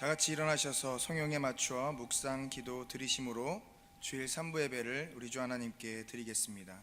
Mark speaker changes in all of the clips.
Speaker 1: 다 같이 일어나셔서 성령에 맞추어 묵상 기도 드리심으로 주일 3부 예배를 우리 주 하나님께 드리겠습니다.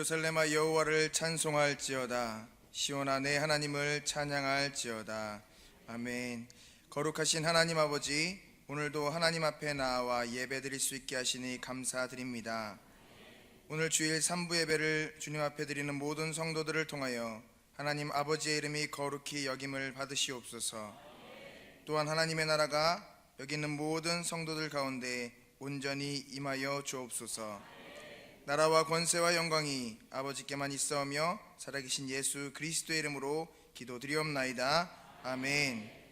Speaker 1: 예루살렘아 여호와를 찬송할지어다. 시온아 내 하나님을 찬양할지어다. 아멘. 거룩하신 하나님 아버지, 오늘도 하나님 앞에 나와 예배드릴 수 있게 하시니 감사드립니다. 오늘 주일 3부 예배를 주님 앞에 드리는 모든 성도들을 통하여 하나님 아버지의 이름이 거룩히 여김을 받으시옵소서. 또한 하나님의 나라가 여기 있는 모든 성도들 가운데 온전히 임하여 주옵소서. 나라와 권세와 영광이 아버지께만 있사오며 살아계신 예수 그리스도의 이름으로 기도드리옵나이다. 아멘.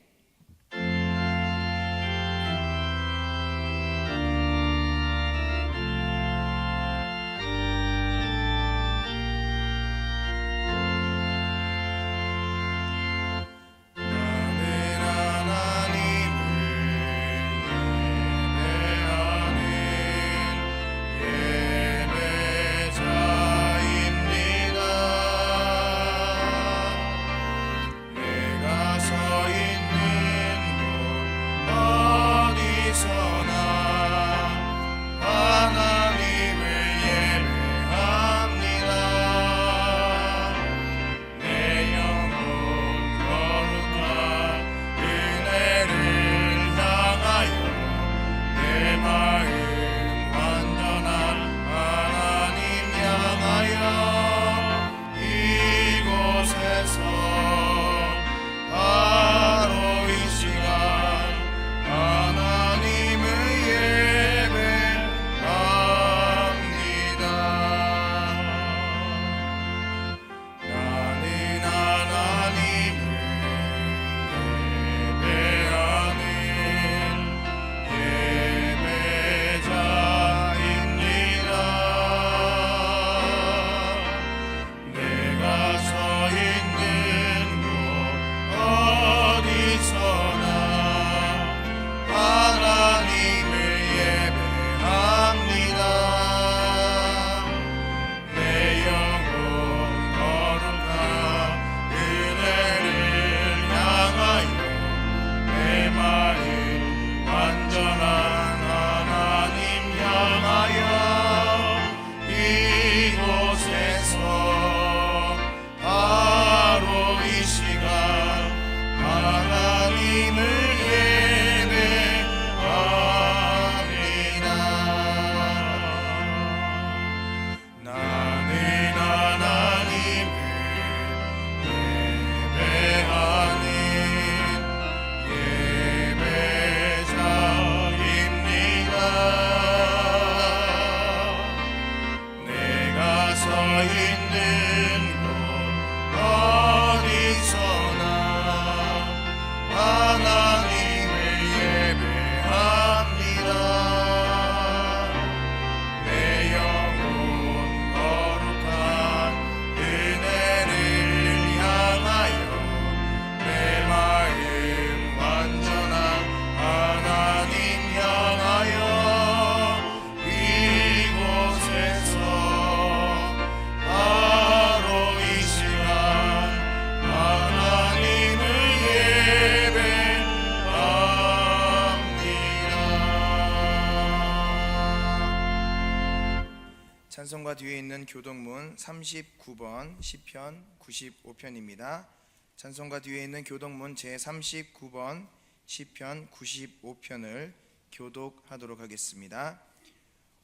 Speaker 1: 찬송가 뒤에 있는 교동문 39번 시편 95편입니다. 찬송가 뒤에 있는 교동문 제39번 시편 95편을 교독하도록 하겠습니다.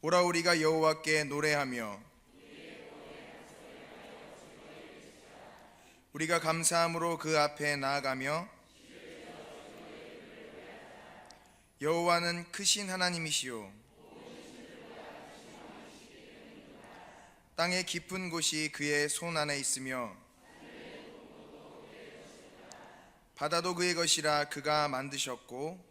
Speaker 1: 오라 우리가 여호와께 노래하며 우리가 감사함으로 그 앞에 나아가며 여호와는 크신 하나님이시요 땅의 깊은 곳이 그의 손 안에 있으며 바다도 그의 것이라 그가 만드셨고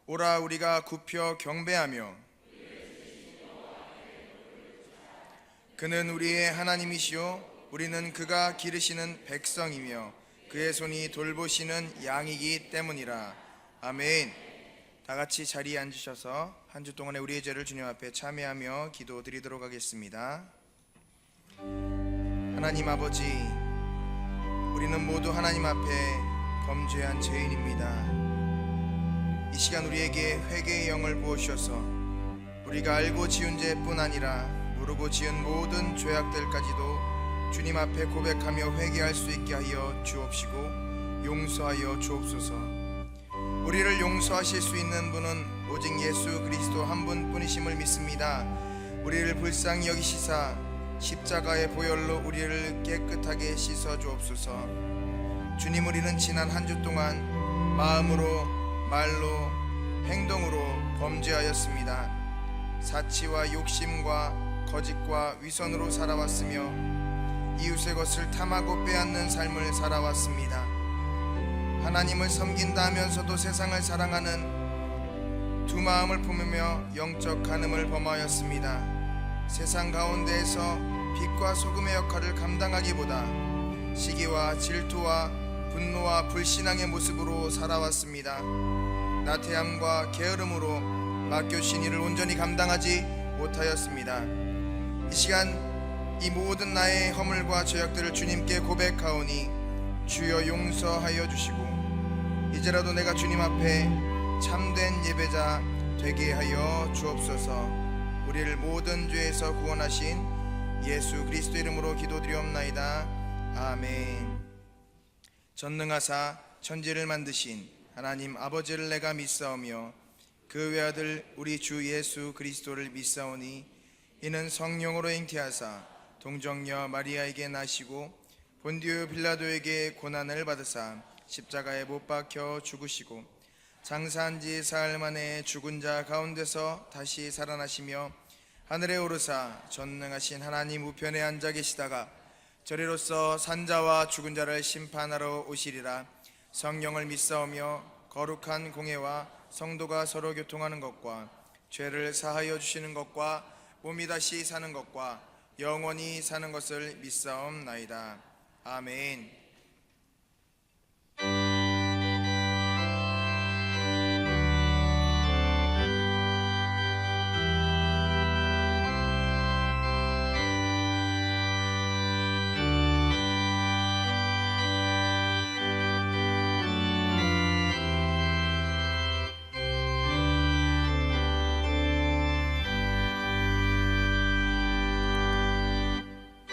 Speaker 1: 오라 우리가 굽혀 경배하며 그는 우리의 하나님이시요 우리는 그가 기르시는 백성이며 그의 손이 돌보시는 양이기 때문이라. 아멘. 다 같이 자리에 앉으셔서 한 주 동안의 우리의 죄를 주님 앞에 참회하며 기도드리도록 하겠습니다. 하나님 아버지, 우리는 모두 하나님 앞에 범죄한 죄인입니다. 이 시간 우리에게 회개의 영을 부어주셔서 우리가 알고 지은 죄뿐 아니라 모르고 지은 모든 죄악들까지도 주님 앞에 고백하며 회개할 수 있게 하여 주옵시고 용서하여 주옵소서. 우리를 용서하실 수 있는 분은 오직 예수 그리스도 한 분뿐이심을 믿습니다. 우리를 불쌍히 여기시사 십자가의 보혈로 우리를 깨끗하게 씻어 주옵소서. 주님, 우리는 지난 한 주 동안 마음으로, 말로, 행동으로 범죄하였습니다. 사치와 욕심과 거짓과 위선으로 살아왔으며 이웃의 것을 탐하고 빼앗는 삶을 살아왔습니다. 하나님을 섬긴다 하면서도 세상을 사랑하는 두 마음을 품으며 영적 간음을 범하였습니다. 세상 가운데에서 빛과 소금의 역할을 감당하기보다 시기와 질투와 분노와 불신앙의 모습으로 살아왔습니다. 나태함과 게으름으로 맡겨주신 일을 온전히 감당하지 못하였습니다. 이 시간 이 모든 나의 허물과 죄악들을 주님께 고백하오니 주여 용서하여 주시고 이제라도 내가 주님 앞에 참된 예배자 되게 하여 주옵소서. 우리를 모든 죄에서 구원하신 예수 그리스도 이름으로 기도드리옵나이다. 아멘. 전능하사 천지를 만드신 하나님 아버지를 내가 믿사오며 그 외아들 우리 주 예수 그리스도를 믿사오니 이는 성령으로 잉태하사 동정녀 마리아에게 나시고 본디오 빌라도에게 고난을 받으사 십자가에 못 박혀 죽으시고 장사한 지 사흘 만에 죽은 자 가운데서 다시 살아나시며 하늘에 오르사 전능하신 하나님 우편에 앉아 계시다가 저리로서 산자와 죽은 자를 심판하러 오시리라. 성령을 믿사오며 거룩한 공회와 성도가 서로 교통하는 것과 죄를 사하여 주시는 것과 몸이 다시 사는 것과 영원히 사는 것을 믿사옵나이다. 아멘.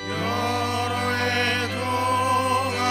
Speaker 1: 여러 해 동안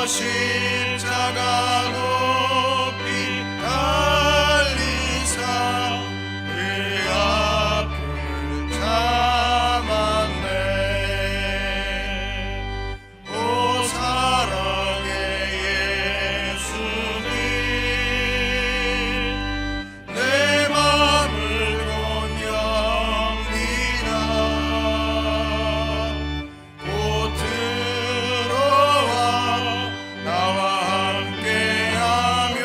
Speaker 1: 십자가 높이 달리사 그 아픔을 참았네. 오 사랑의 예수님, 내 맘을 온영리라. 곧 들어와 나와 함께하며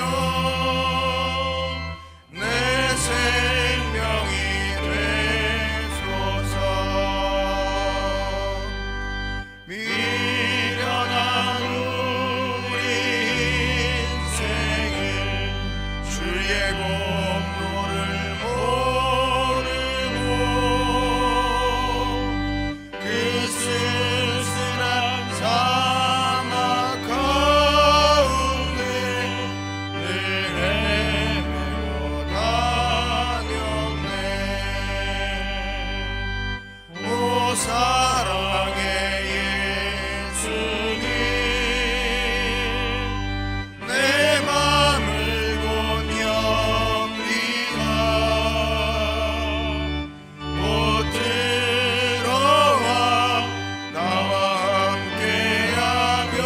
Speaker 1: 내 생명이 되소서. 미련한 우리 인생을 주의 공로를 모르고 그 쓸쓸한 사막 가운데 늘 헤매고 다녔네. 오 사랑의 예수님, 내 맘을 곧 영리라. 곧 들어와 나와 함께하며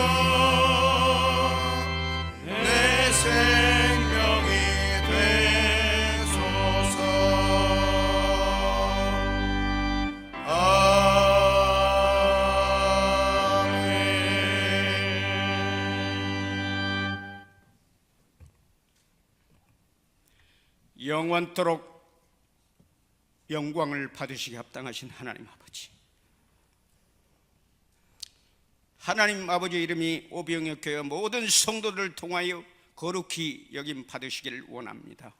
Speaker 1: 내 생명이 되소서. 아멘.
Speaker 2: 영원토록 영광을 받으시기 합당하신 하나님 아버지, 하나님 아버지의 이름이 오병이어 교회 모든 성도들을 통하여 거룩히 여김 받으시기를 원합니다.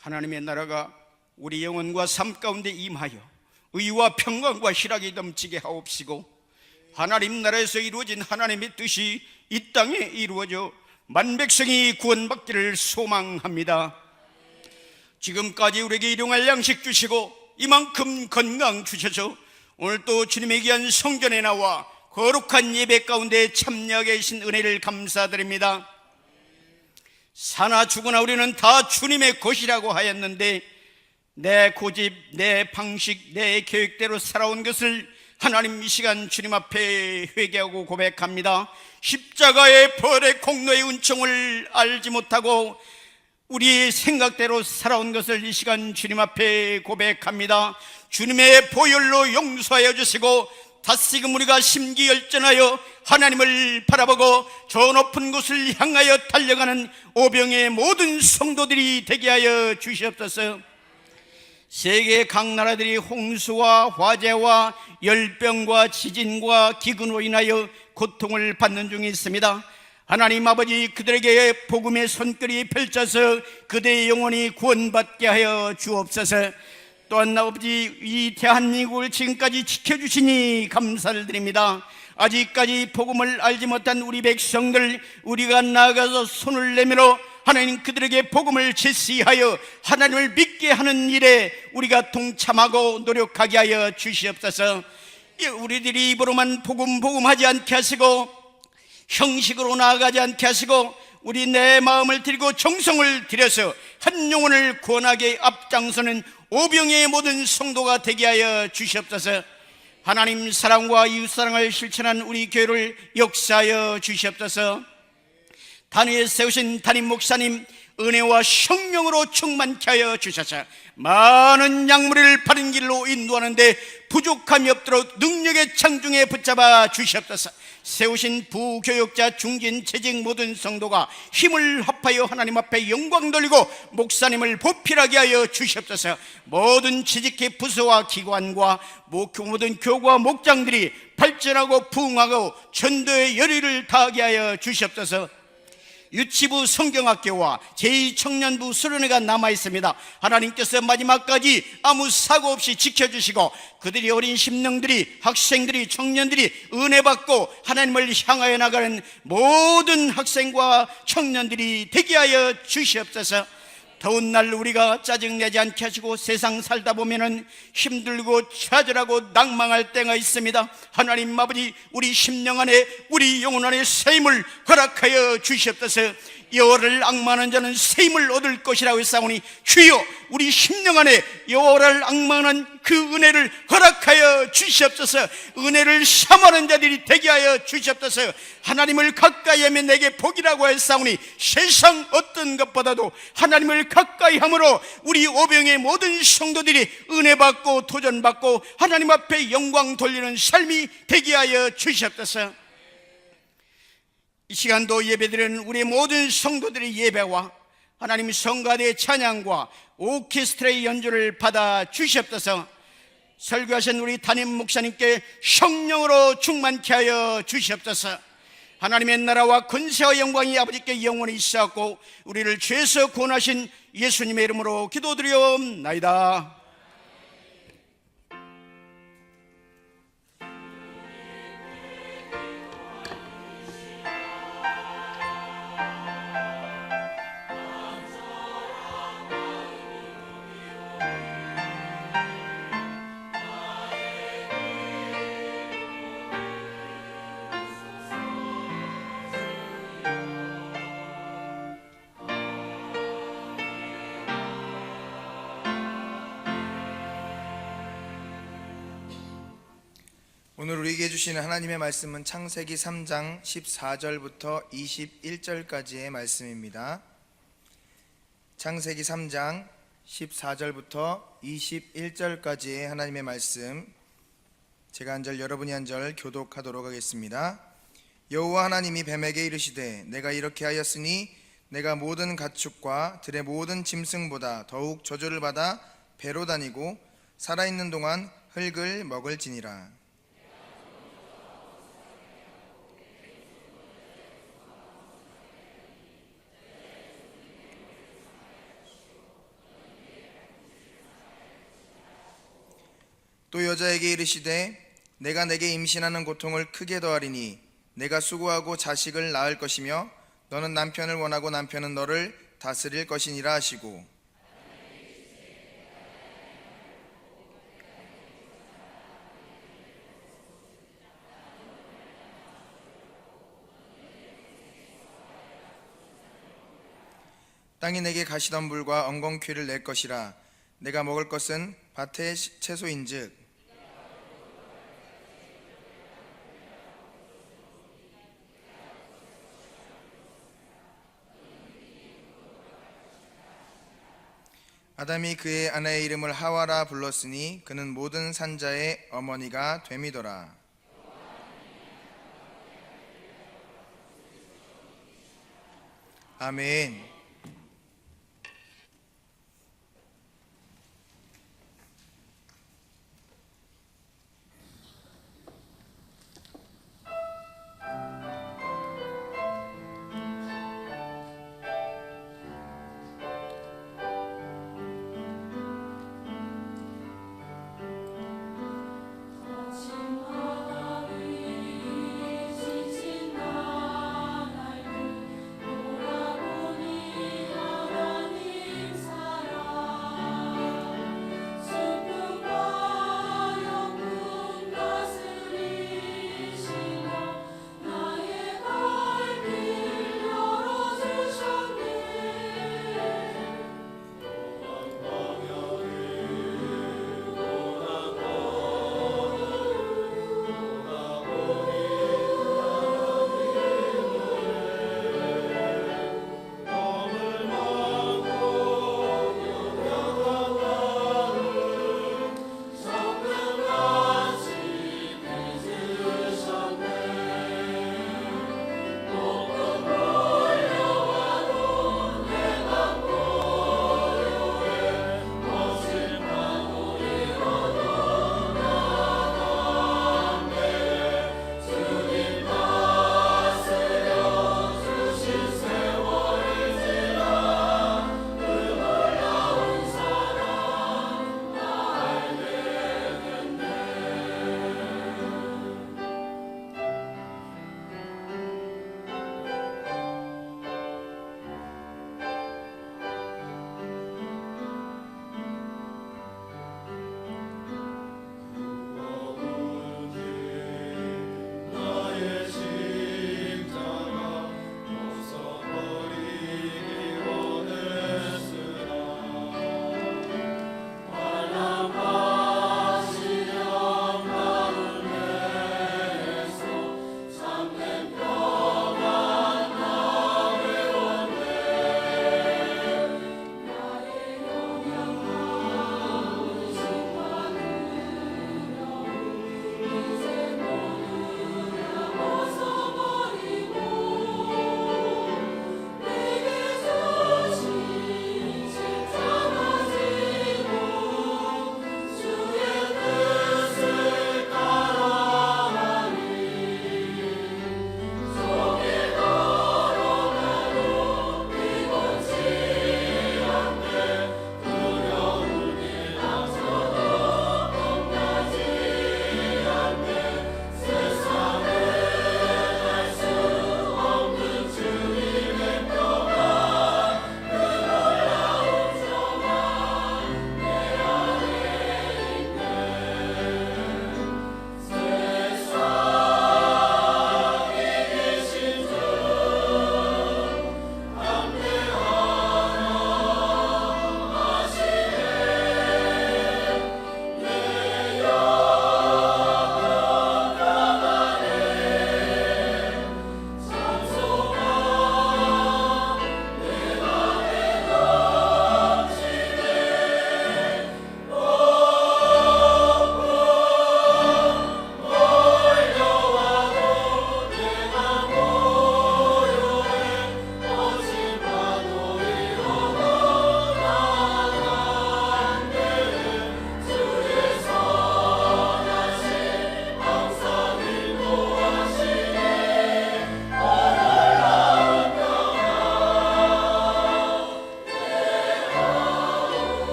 Speaker 2: 하나님의 나라가 우리 영혼과 삶 가운데 임하여 의와 평강과 희락이 넘치게 하옵시고, 하나님 나라에서 이루어진 하나님의 뜻이 이 땅에 이루어져 만백성이 구원받기를 소망합니다. 지금까지 우리에게 일용할 양식 주시고 이만큼 건강 주셔서 오늘 또 주님의 귀한 성전에 나와 거룩한 예배 가운데 참여하게 하신 은혜를 감사드립니다. 사나 죽으나 우리는 다 주님의 것이라고 하였는데, 내 고집, 내 방식, 내 계획대로 살아온 것을 하나님 이 시간 주님 앞에 회개하고 고백합니다. 십자가의 벌의 공로의 은총을 알지 못하고 우리의 생각대로 살아온 것을 이 시간 주님 앞에 고백합니다. 주님의 보혈로 용서하여 주시고 다시금 우리가 심기열전하여 하나님을 바라보고 저 높은 곳을 향하여 달려가는 오병의 모든 성도들이 되게 하여 주시옵소서. 세계 각 나라들이 홍수와 화재와 열병과 지진과 기근으로 인하여 고통을 받는 중에 있습니다. 하나님 아버지, 그들에게 복음의 손길이 펼쳐서 그들의 영혼이 구원받게 하여 주옵소서. 또한 아버지, 이 대한민국을 지금까지 지켜주시니 감사를 드립니다. 아직까지 복음을 알지 못한 우리 백성들, 우리가 나아가서 손을 내밀어 하나님 그들에게 복음을 제시하여 하나님을 믿게 하는 일에 우리가 동참하고 노력하게 하여 주시옵소서. 우리들이 입으로만 복음하지 않게 하시고 형식으로 나아가지 않게 하시고 우리 내 마음을 드리고 정성을 들여서 한 영혼을 구원하게 앞장서는 오병의 모든 성도가 되게 하여 주시옵소서. 하나님 사랑과 이웃사랑을 실천한 우리 교회를 역사하여 주시옵소서. 단위에 세우신 담임 목사님 은혜와 성령으로 충만케 하여 주셔서 많은 양무리를 바른 길로 인도하는데 부족함이 없도록 능력의 창중에 붙잡아 주시옵소서. 세우신 부교역자 중진 재직 모든 성도가 힘을 합하여 하나님 앞에 영광 돌리고 목사님을 보필하게 하여 주시옵소서. 모든 지직회 부서와 기관과 모든 교구와 목장들이 발전하고 부흥하고 전도의 열의를 다하게 하여 주시옵소서. 유치부 성경학교와 제2청년부 수련회가 남아있습니다. 하나님께서 마지막까지 아무 사고 없이 지켜주시고 그들이 어린 심령들이, 학생들이, 청년들이 은혜받고 하나님을 향하여 나가는 모든 학생과 청년들이 되게 하여 주시옵소서. 더운 날 우리가 짜증내지 않게 하시고 세상 살다 보면은 힘들고 좌절하고 낭망할 때가 있습니다. 하나님 아버지, 우리 심령 안에, 우리 영혼 안에 새 힘을 허락하여 주시옵소서. 여호와를 앙망하는 자는 새 힘을 얻을 것이라고 했사오니 주여, 우리 심령 안에 여호와를 앙망하는 그 은혜를 허락하여 주시옵소서. 은혜를 삼하는 자들이 되게 하여 주시옵소서. 하나님을 가까이 하면 내게 복이라고 했사오니 세상 어떤 것보다도 하나님을 가까이 함으로 우리 오병의 모든 성도들이 은혜 받고 도전 받고 하나님 앞에 영광 돌리는 삶이 되게 하여 주시옵소서. 이 시간도 예배드리는 우리 모든 성도들의 예배와 하나님 성가대의 찬양과 오케스트라의 연주를 받아 주시옵소서. 설교하신 우리 담임 목사님께 성령으로 충만케 하여 주시옵소서. 하나님의 나라와 권세와 영광이 아버지께 영원히 있사옵고 우리를 죄에서 구원하신 예수님의 이름으로 기도드리옵나이다.
Speaker 1: 오늘 우리에게 주시는 하나님의 말씀은 창세기 3장 14절부터 21절까지의 말씀입니다. 창세기 3장 14절부터 21절까지의 하나님의 말씀, 제가 한 절 여러분이 한 절 교독하도록 하겠습니다. 여호와 하나님이 뱀에게 이르시되 내가 이렇게 하였으니 내가 모든 가축과 들의 모든 짐승보다 더욱 저주를 받아 배로 다니고 살아있는 동안 흙을 먹을지니라. 또 여자에게 이르시되 내가 내게 임신하는 고통을 크게 더하리니 내가 수고하고 자식을 낳을 것이며 너는 남편을 원하고 남편은 너를 다스릴 것이니라 하시고, 땅이 내게 가시덤불과 엉겅퀴를 낼 것이라. 내가 먹을 것은 밭의 채소인즉 아담이 그의 아내의 이름을 하와라 불렀으니 그는 모든 산자의 어머니가 됨이더라. 아멘.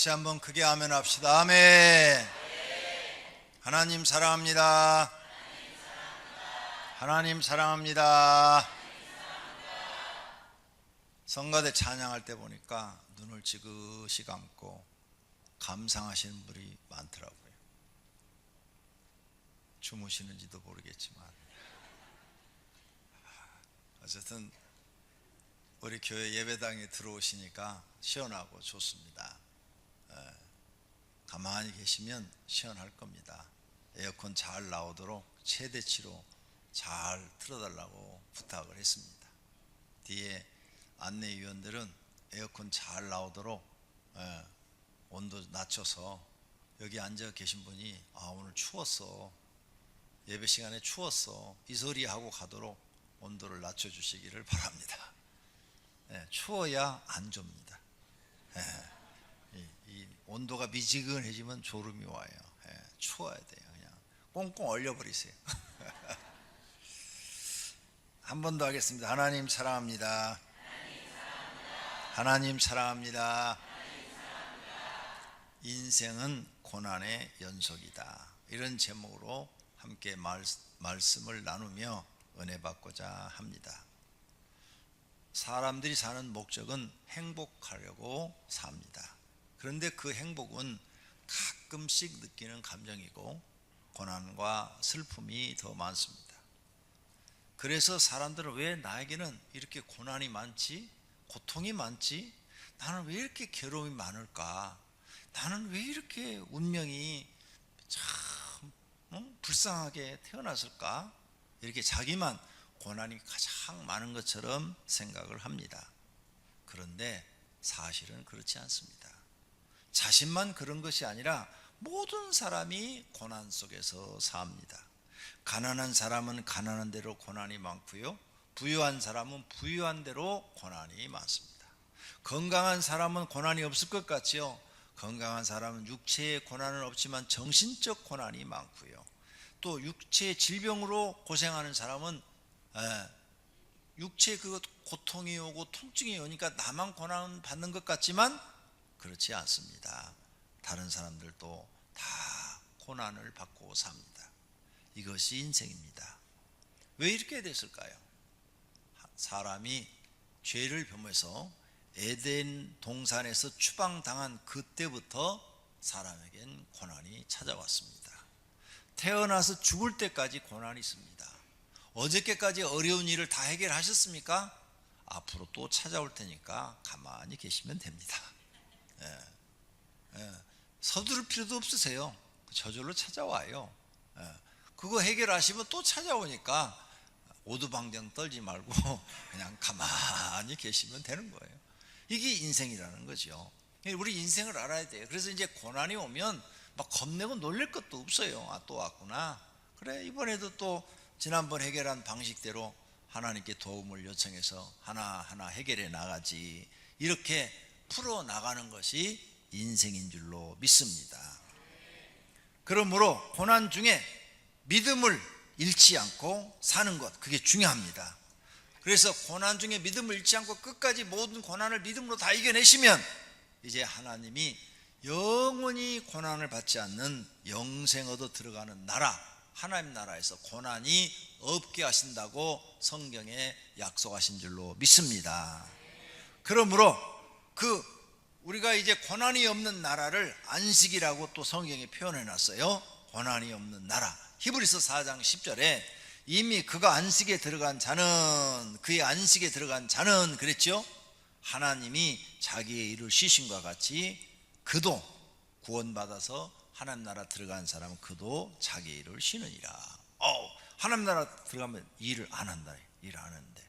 Speaker 3: 다시 한번 크게 아멘 합시다. 아멘. 하나님 사랑합니다. 하나님 사랑합니다. 성가대 찬양할 때 보니까 눈을 지그시 감고 감상하시는 분이 많더라고요. 주무시는지도 모르겠지만 어쨌든 우리 교회 예배당에 들어오시니까 시원하고 좋습니다. 가만히 계시면 시원할 겁니다. 에어컨 잘 나오도록 최대치로 잘 틀어달라고 부탁을 했습니다. 뒤에 안내위원들은 에어컨 잘 나오도록 온도 낮춰서, 여기 앉아 계신 분이 오늘 추웠어, 예배 시간에 추웠어, 이 소리 하고 가도록 온도를 낮춰주시기를 바랍니다. 추워야 안 좁니다. 이 온도가 미지근해지면 졸음이 와요. 추워야 돼요. 그냥 꽁꽁 얼려버리세요. 한 번 더 하겠습니다. 하나님 사랑합니다. 하나님 사랑합니다. 인생은 고난의 연속이다. 이런 제목으로 함께 말씀을 나누며 은혜 받고자 합니다. 사람들이 사는 목적은 행복하려고 삽니다. 그런데 그 행복은 가끔씩 느끼는 감정이고 고난과 슬픔이 더 많습니다. 그래서 사람들은 왜 나에게는 이렇게 고난이 많지? 고통이 많지? 나는 왜 이렇게 괴로움이 많을까? 나는 왜 이렇게 운명이 참 불쌍하게 태어났을까? 이렇게 자기만 고난이 가장 많은 것처럼 생각을 합니다. 그런데 사실은 그렇지 않습니다. 자신만 그런 것이 아니라 모든 사람이 고난 속에서 삽니다. 가난한 사람은 가난한 대로 고난이 많고요, 부유한 사람은 부유한 대로 고난이 많습니다. 건강한 사람은 고난이 없을 것 같지요. 건강한 사람은 육체의 고난은 없지만 정신적 고난이 많고요, 또 육체의 질병으로 고생하는 사람은 육체 그 고통이 오고 통증이 오니까 나만 고난 받는 것 같지만 그렇지 않습니다. 다른 사람들도 다 고난을 받고 삽니다. 이것이 인생입니다. 왜 이렇게 됐을까요? 사람이 죄를 범해서 에덴 동산에서 추방당한 그때부터 사람에겐 고난이 찾아왔습니다. 태어나서 죽을 때까지 고난이 있습니다. 어저께까지 어려운 일을 다 해결하셨습니까? 앞으로 또 찾아올 테니까 가만히 계시면 됩니다. 서두를 필요도 없으세요. 저절로 찾아와요. 그거 해결하시면 또 찾아오니까 오두방정 떨지 말고 그냥 가만히 계시면 되는 거예요. 이게 인생이라는 거죠. 우리 인생을 알아야 돼요. 그래서 이제 고난이 오면 막 겁내고 놀랄 것도 없어요. 또 왔구나. 그래, 이번에도 또 지난번 해결한 방식대로 하나님께 도움을 요청해서 하나하나 해결해 나가지. 이렇게 풀어나가는 것이 인생인 줄로 믿습니다. 그러므로 고난 중에 믿음을 잃지 않고 사는 것, 그게 중요합니다. 그래서 고난 중에 믿음을 잃지 않고 끝까지 모든 고난을 믿음으로 다 이겨내시면 이제 하나님이 영원히 고난을 받지 않는 영생 얻어 들어가는 나라, 하나님 나라에서 고난이 없게 하신다고 성경에 약속하신 줄로 믿습니다. 그러므로 우리가 이제 고난이 없는 나라를 안식이라고 또 성경에 표현해 놨어요. 고난이 없는 나라. 히브리서 4장 10절에 이미 그가 안식에 들어간 자는, 그의 안식에 들어간 자는 그랬죠. 하나님이 자기의 일을 쉬심과 같이 그도 구원받아서 하나님 나라 들어간 사람은 그도 자기의 일을 쉬느니라. 하나님 나라 들어가면 일을 안 한다. 일 안 하는데,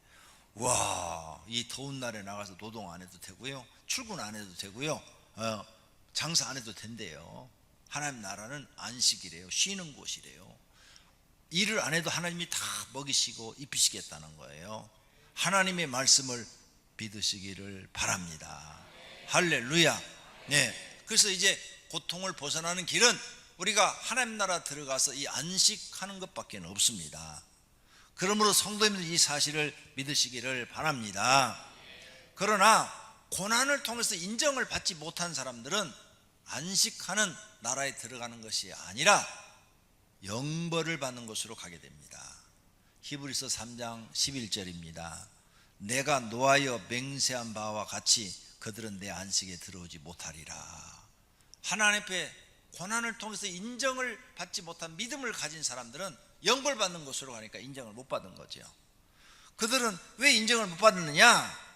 Speaker 3: 와, 이 더운 날에 나가서 노동 안 해도 되고요, 출근 안 해도 되고요, 장사 안 해도 된대요. 하나님 나라는 안식이래요. 쉬는 곳이래요. 일을 안 해도 하나님이 다 먹이시고 입히시겠다는 거예요. 하나님의 말씀을 믿으시기를 바랍니다. 할렐루야. 네. 그래서 이제 고통을 벗어나는 길은 우리가 하나님 나라 들어가서 이 안식하는 것밖에 없습니다. 그러므로 성도님들 이 사실을 믿으시기를 바랍니다. 그러나 고난을 통해서 인정을 받지 못한 사람들은 안식하는 나라에 들어가는 것이 아니라 영벌을 받는 곳으로 가게 됩니다. 히브리서 3장 11절입니다. 내가 노하여 맹세한 바와 같이 그들은 내 안식에 들어오지 못하리라. 하나님 앞에 고난을 통해서 인정을 받지 못한 믿음을 가진 사람들은 영벌 받는 곳으로 가니까 인정을 못 받은 거죠. 그들은 왜 인정을 못 받았느냐?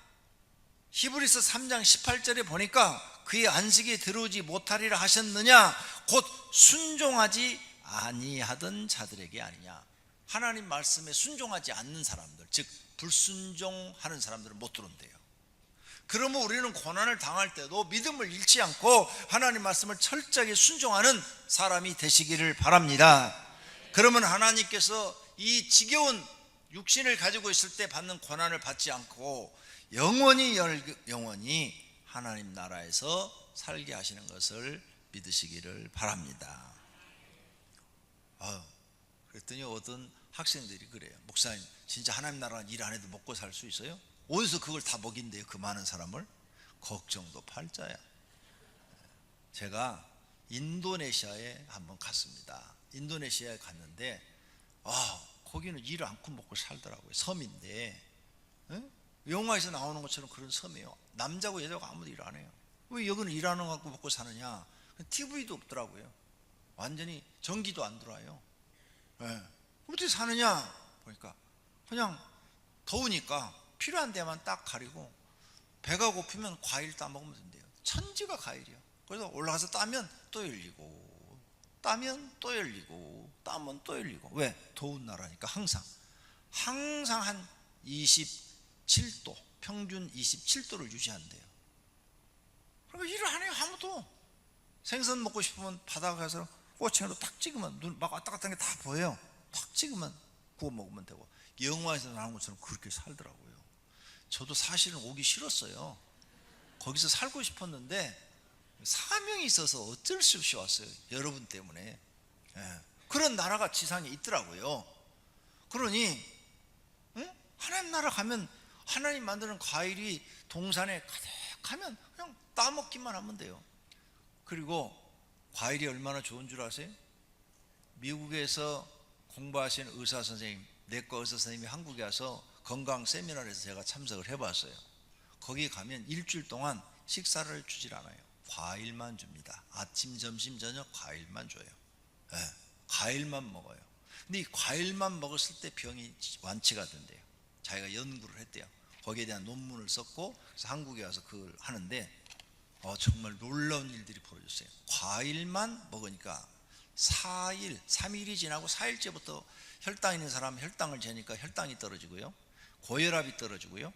Speaker 3: 히브리서 3장 18절에 보니까 그의 안식에 들어오지 못하리라 하셨느냐? 곧 순종하지 아니하던 자들에게 아니냐. 하나님 말씀에 순종하지 않는 사람들, 즉 불순종하는 사람들은 못 들어온대요. 그러면 우리는 고난을 당할 때도 믿음을 잃지 않고 하나님 말씀을 철저하게 순종하는 사람이 되시기를 바랍니다. 그러면 하나님께서 이 지겨운 육신을 가지고 있을 때 받는 고난을 받지 않고 영원히 하나님 나라에서 살게 하시는 것을 믿으시기를 바랍니다. 그랬더니 어떤 학생들이 그래요. 목사님, 진짜 하나님 나라 일 안 해도 먹고 살 수 있어요? 어디서 그걸 다 먹인대요, 그 많은 사람을? 걱정도 팔자야. 제가 인도네시아에 한번 갔습니다. 인도네시아에 갔는데 거기는 일 않고 먹고 살더라고요. 섬인데 영화에서 나오는 것처럼 그런 섬이에요. 남자고 여자고 아무도 일 안 해요. 왜 여기는 일하는 거 갖고 먹고 사느냐? TV도 없더라고요. 완전히 전기도 안 들어와요. 어떻게 사느냐 보니까 그냥 더우니까 필요한 데만 딱 가리고 배가 고프면 과일 따먹으면 된대요. 천지가 과일이요. 그래서 올라가서 따면 또 열리고, 따면 또 열리고, 따면 또 열리고. 왜? 더운 나라니까. 항상 한 27도, 평균 27도를 유지한대요. 그러니까 일을 안 해요, 아무도. 생선 먹고 싶으면 바다 가서 꼬챙이로 탁 찍으면 눈 막 왔다 갔다 하는 게 다 보여요. 탁 찍으면 구워 먹으면 되고. 영화에서 나온 것처럼 그렇게 살더라고요. 저도 사실은 오기 싫었어요. 거기서 살고 싶었는데 사명이 있어서 어쩔 수 없이 왔어요. 여러분 때문에. 그런 나라가 지상에 있더라고요. 그러니 하나님 나라 가면 하나님 만드는 과일이 동산에 가득하면 그냥 따먹기만 하면 돼요. 그리고 과일이 얼마나 좋은 줄 아세요? 미국에서 공부하신 의사 선생님, 내과 의사 선생님이 한국에 와서 건강 세미나에서 제가 참석을 해봤어요. 거기 가면 일주일 동안 식사를 주질 않아요. 과일만 줍니다. 아침, 점심, 저녁 과일만 줘요. 과일만 먹어요. 근데 이 과일만 먹었을 때 병이 완치가 된대요. 자기가 연구를 했대요. 거기에 대한 논문을 썼고, 그래서 한국에 와서 그걸 하는데 정말 놀라운 일들이 벌어졌어요. 과일만 먹으니까 3일이 지나고 4일째부터 혈당 있는 사람 혈당을 재니까 혈당이 떨어지고요, 고혈압이 떨어지고요,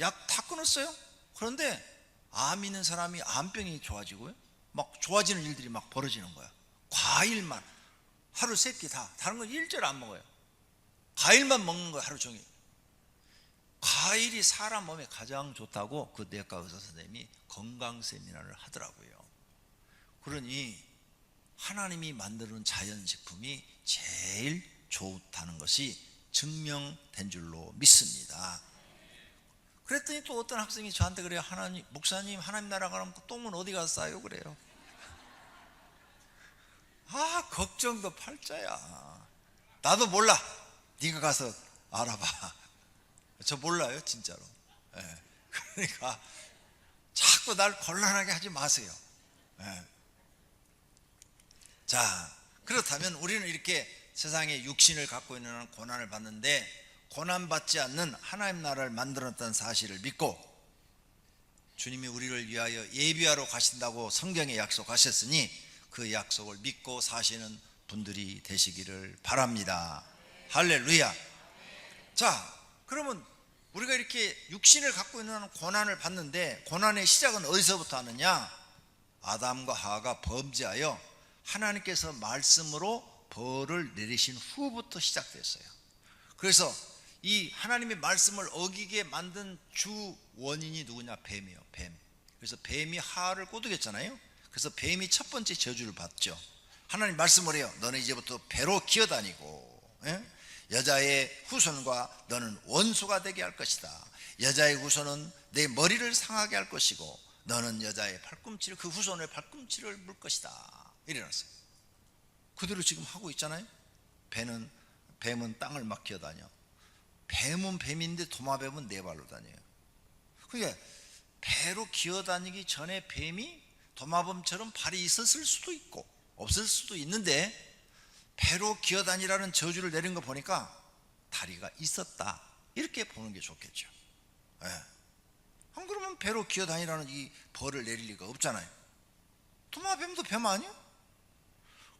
Speaker 3: 약 다 끊었어요. 그런데 암 있는 사람이 암병이 좋아지고요, 막 좋아지는 일들이 막 벌어지는 거야. 과일만 하루 3끼 다, 다른 건 일절 안 먹어요. 과일만 먹는 거야, 하루 종일. 과일이 사람 몸에 가장 좋다고 그 내과 의사 선생님이 건강 세미나를 하더라고요. 그러니 하나님이 만드는 자연식품이 제일 좋다는 것이 증명된 줄로 믿습니다. 그랬더니 또 어떤 학생이 저한테 그래요. 목사님, 하나님 나라 가면 똥은 어디 가서 싸요? 그래요. 걱정도 팔자야. 나도 몰라. 네가 가서 알아봐. 저 몰라요, 진짜로. 그러니까 자꾸 날 곤란하게 하지 마세요. 자, 그렇다면 우리는 이렇게 세상에 육신을 갖고 있는 고난을 받는데, 고난받지 않는 하나님 나라를 만들었다는 사실을 믿고 주님이 우리를 위하여 예비하러 가신다고 성경에 약속하셨으니 그 약속을 믿고 사시는 분들이 되시기를 바랍니다. 할렐루야. 자, 그러면 우리가 이렇게 육신을 갖고 있는 고난을 받는데, 고난의 시작은 어디서부터 하느냐? 아담과 하와가 범죄하여 하나님께서 말씀으로 벌을 내리신 후부터 시작됐어요. 그래서 이 하나님의 말씀을 어기게 만든 주 원인이 누구냐? 뱀이에요. 뱀. 그래서 뱀이 하와를 꼬드겼잖아요. 그래서 뱀이 첫 번째 저주를 받죠. 하나님 말씀을 해요. 너는 이제부터 배로 기어다니고 여자의 후손과 너는 원수가 되게 할 것이다. 여자의 후손은 내 머리를 상하게 할 것이고 너는 여자의 발꿈치를, 그 후손의 발꿈치를 물 것이다. 이래놨어요. 그대로 지금 하고 있잖아요. 뱀은 땅을 막 기어다녀. 뱀은 뱀인데 도마뱀은 네 발로 다녀요. 그게 배로 기어다니기 전에 뱀이 도마뱀처럼 발이 있었을 수도 있고 없을 수도 있는데, 배로 기어다니라는 저주를 내린 거 보니까 다리가 있었다, 이렇게 보는 게 좋겠죠. 예. 안 그러면 배로 기어다니라는 이 벌을 내릴 리가 없잖아요. 도마뱀도 뱀 아니야?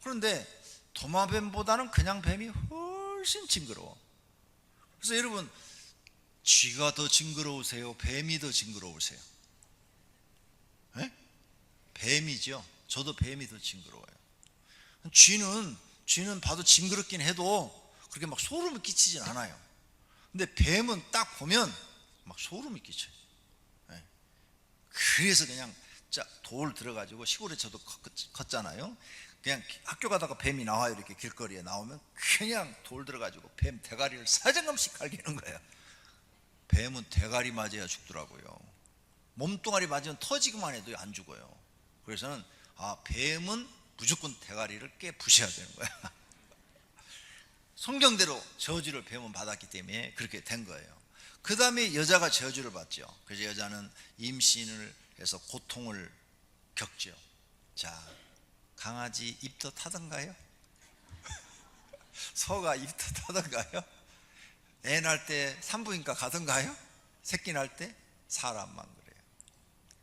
Speaker 3: 그런데 도마뱀보다는 그냥 뱀이 훨씬 징그러워. 그래서 여러분, 쥐가 더 징그러우세요? 뱀이 더 징그러우세요? 예? 뱀이죠. 저도 뱀이 더 징그러워요. 쥐는 봐도 징그럽긴 해도 그렇게 막 소름이 끼치진 않아요. 근데 뱀은 딱 보면 막 소름이 끼쳐요. 예. 그래서 그냥 돌 들어가지고, 시골에 저도 컸잖아요. 그냥 학교 가다가 뱀이 나와요. 이렇게 길거리에 나오면 그냥 돌 들어가지고 뱀 대가리를 사정없이 갈기는 거예요. 뱀은 대가리 맞아야 죽더라고요. 몸뚱아리 맞으면 터지기만 해도 안 죽어요. 그래서는 뱀은 무조건 대가리를 깨 부셔야 되는 거야. 성경대로 저주를 뱀은 받았기 때문에 그렇게 된 거예요. 그 다음에 여자가 저주를 받죠. 그래서 여자는 임신을 해서 고통을 겪죠. 자, 강아지 입도 타던가요? 소가 입도 타던가요? 애 낳을 때 산부인과 가던가요? 새끼 낳을 때? 사람만 그래요.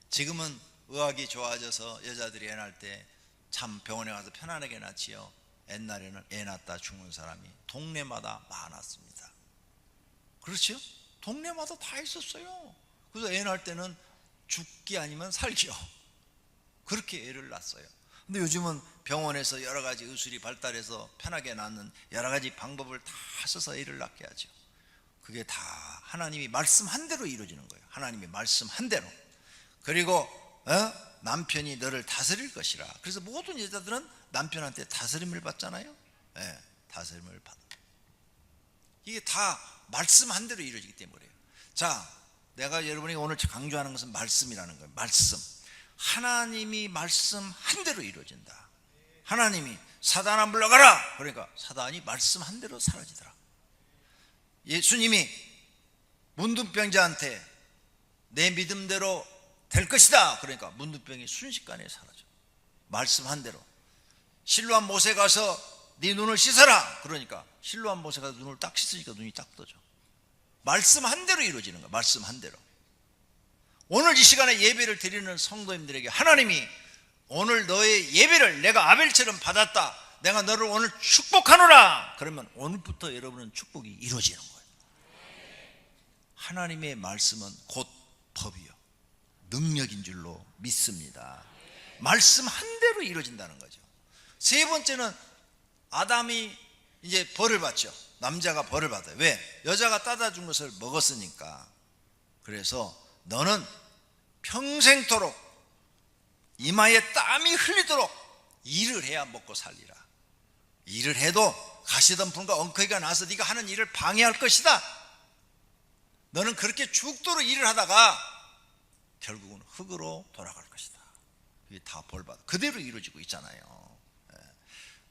Speaker 3: 지금은 의학이 좋아져서 여자들이 애 낳을 때 참 병원에 가서 편안하게 낳지요. 옛날에는 애 낳다 죽는 사람이 동네마다 많았습니다. 그렇죠? 동네마다 다 있었어요. 그래서 애 낳을 때는 죽기 아니면 살기요. 그렇게 애를 낳았어요. 근데 요즘은 병원에서 여러 가지 의술이 발달해서 편하게 낳는 여러 가지 방법을 다 써서 애를 낳게 하죠. 그게 다 하나님이 말씀한 대로 이루어지는 거예요. 하나님이 말씀한 대로. 그리고 남편이 너를 다스릴 것이라. 그래서 모든 여자들은 남편한테 다스림을 받잖아요. 네, 다스림을 받아. 이게 다 말씀한 대로 이루어지기 때문에 그래요. 자, 내가 여러분이 오늘 강조하는 것은 말씀이라는 거예요. 말씀. 하나님이 말씀한 대로 이루어진다. 하나님이 사단아 물러가라, 그러니까 사단이 말씀한 대로 사라지더라. 예수님이 문둥병자한테 내 믿음대로 될 것이다, 그러니까 문둥병이 순식간에 사라져. 말씀한 대로. 실로암 못에 가서 네 눈을 씻어라, 그러니까 실로암 못에 가서 눈을 딱 씻으니까 눈이 딱 떠져. 말씀한 대로 이루어지는 거야. 말씀한 대로. 오늘 이 시간에 예배를 드리는 성도님들에게 하나님이 오늘 너의 예배를 내가 아벨처럼 받았다, 내가 너를 오늘 축복하노라, 그러면 오늘부터 여러분은 축복이 이루어지는 거예요. 하나님의 말씀은 곧 법이요 능력인 줄로 믿습니다. 말씀 한 대로 이루어진다는 거죠. 세 번째는 아담이 이제 벌을 받죠. 남자가 벌을 받아요. 왜? 여자가 따다 준 것을 먹었으니까. 그래서 너는 평생토록 이마에 땀이 흘리도록 일을 해야 먹고 살리라. 일을 해도 가시덤불과 엉터리가 나서 네가 하는 일을 방해할 것이다. 너는 그렇게 죽도록 일을 하다가 결국은 흙으로 돌아갈 것이다. 이게 다 벌받아. 그대로 이루어지고 있잖아요.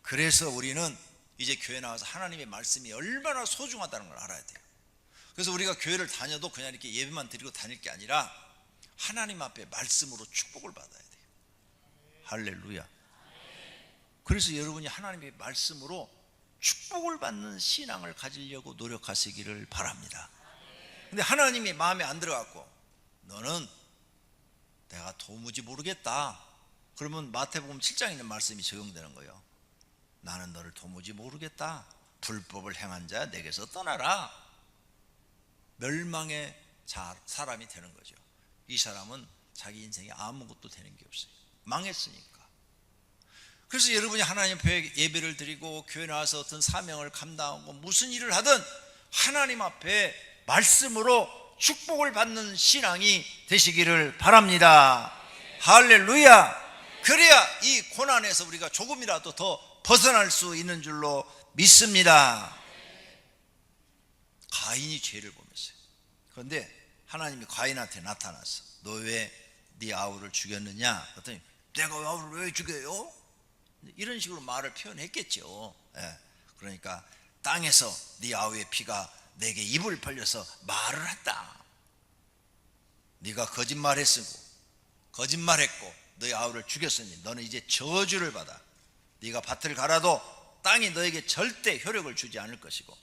Speaker 3: 그래서 우리는 이제 교회 나와서 하나님의 말씀이 얼마나 소중하다는 걸 알아야 돼요. 그래서 우리가 교회를 다녀도 그냥 이렇게 예배만 드리고 다닐 게 아니라 하나님 앞에 말씀으로 축복을 받아야 돼요. 할렐루야. 그래서 여러분이 하나님의 말씀으로 축복을 받는 신앙을 가지려고 노력하시기를 바랍니다. 근데 하나님이 마음에 안 들어갖고 너는 내가 도무지 모르겠다, 그러면 마태복음 7장에 있는 말씀이 적용되는 거예요. 나는 너를 도무지 모르겠다, 불법을 행한 자야 내게서 떠나라. 멸망의 사람이 되는 거죠. 이 사람은 자기 인생에 아무것도 되는 게 없어요. 망했으니까. 그래서 여러분이 하나님 앞에 예배를 드리고 교회 나와서 어떤 사명을 감당하고 무슨 일을 하든 하나님 앞에 말씀으로 축복을 받는 신앙이 되시기를 바랍니다. 할렐루야. 그래야 이 고난에서 우리가 조금이라도 더 벗어날 수 있는 줄로 믿습니다. 가인이 죄를 범했어요. 그런데 하나님이 가인한테 나타났어. 너 왜 네 아우를 죽였느냐? 그랬더니 내가 아우를 왜 죽여요? 이런 식으로 말을 표현했겠죠. 예. 그러니까 땅에서 네 아우의 피가 내게 입을 벌려서 말을 했다. 네가 거짓말했고 너희 아우를 죽였으니 너는 이제 저주를 받아. 네가 밭을 갈아도 땅이 너에게 절대 효력을 주지 않을 것이고,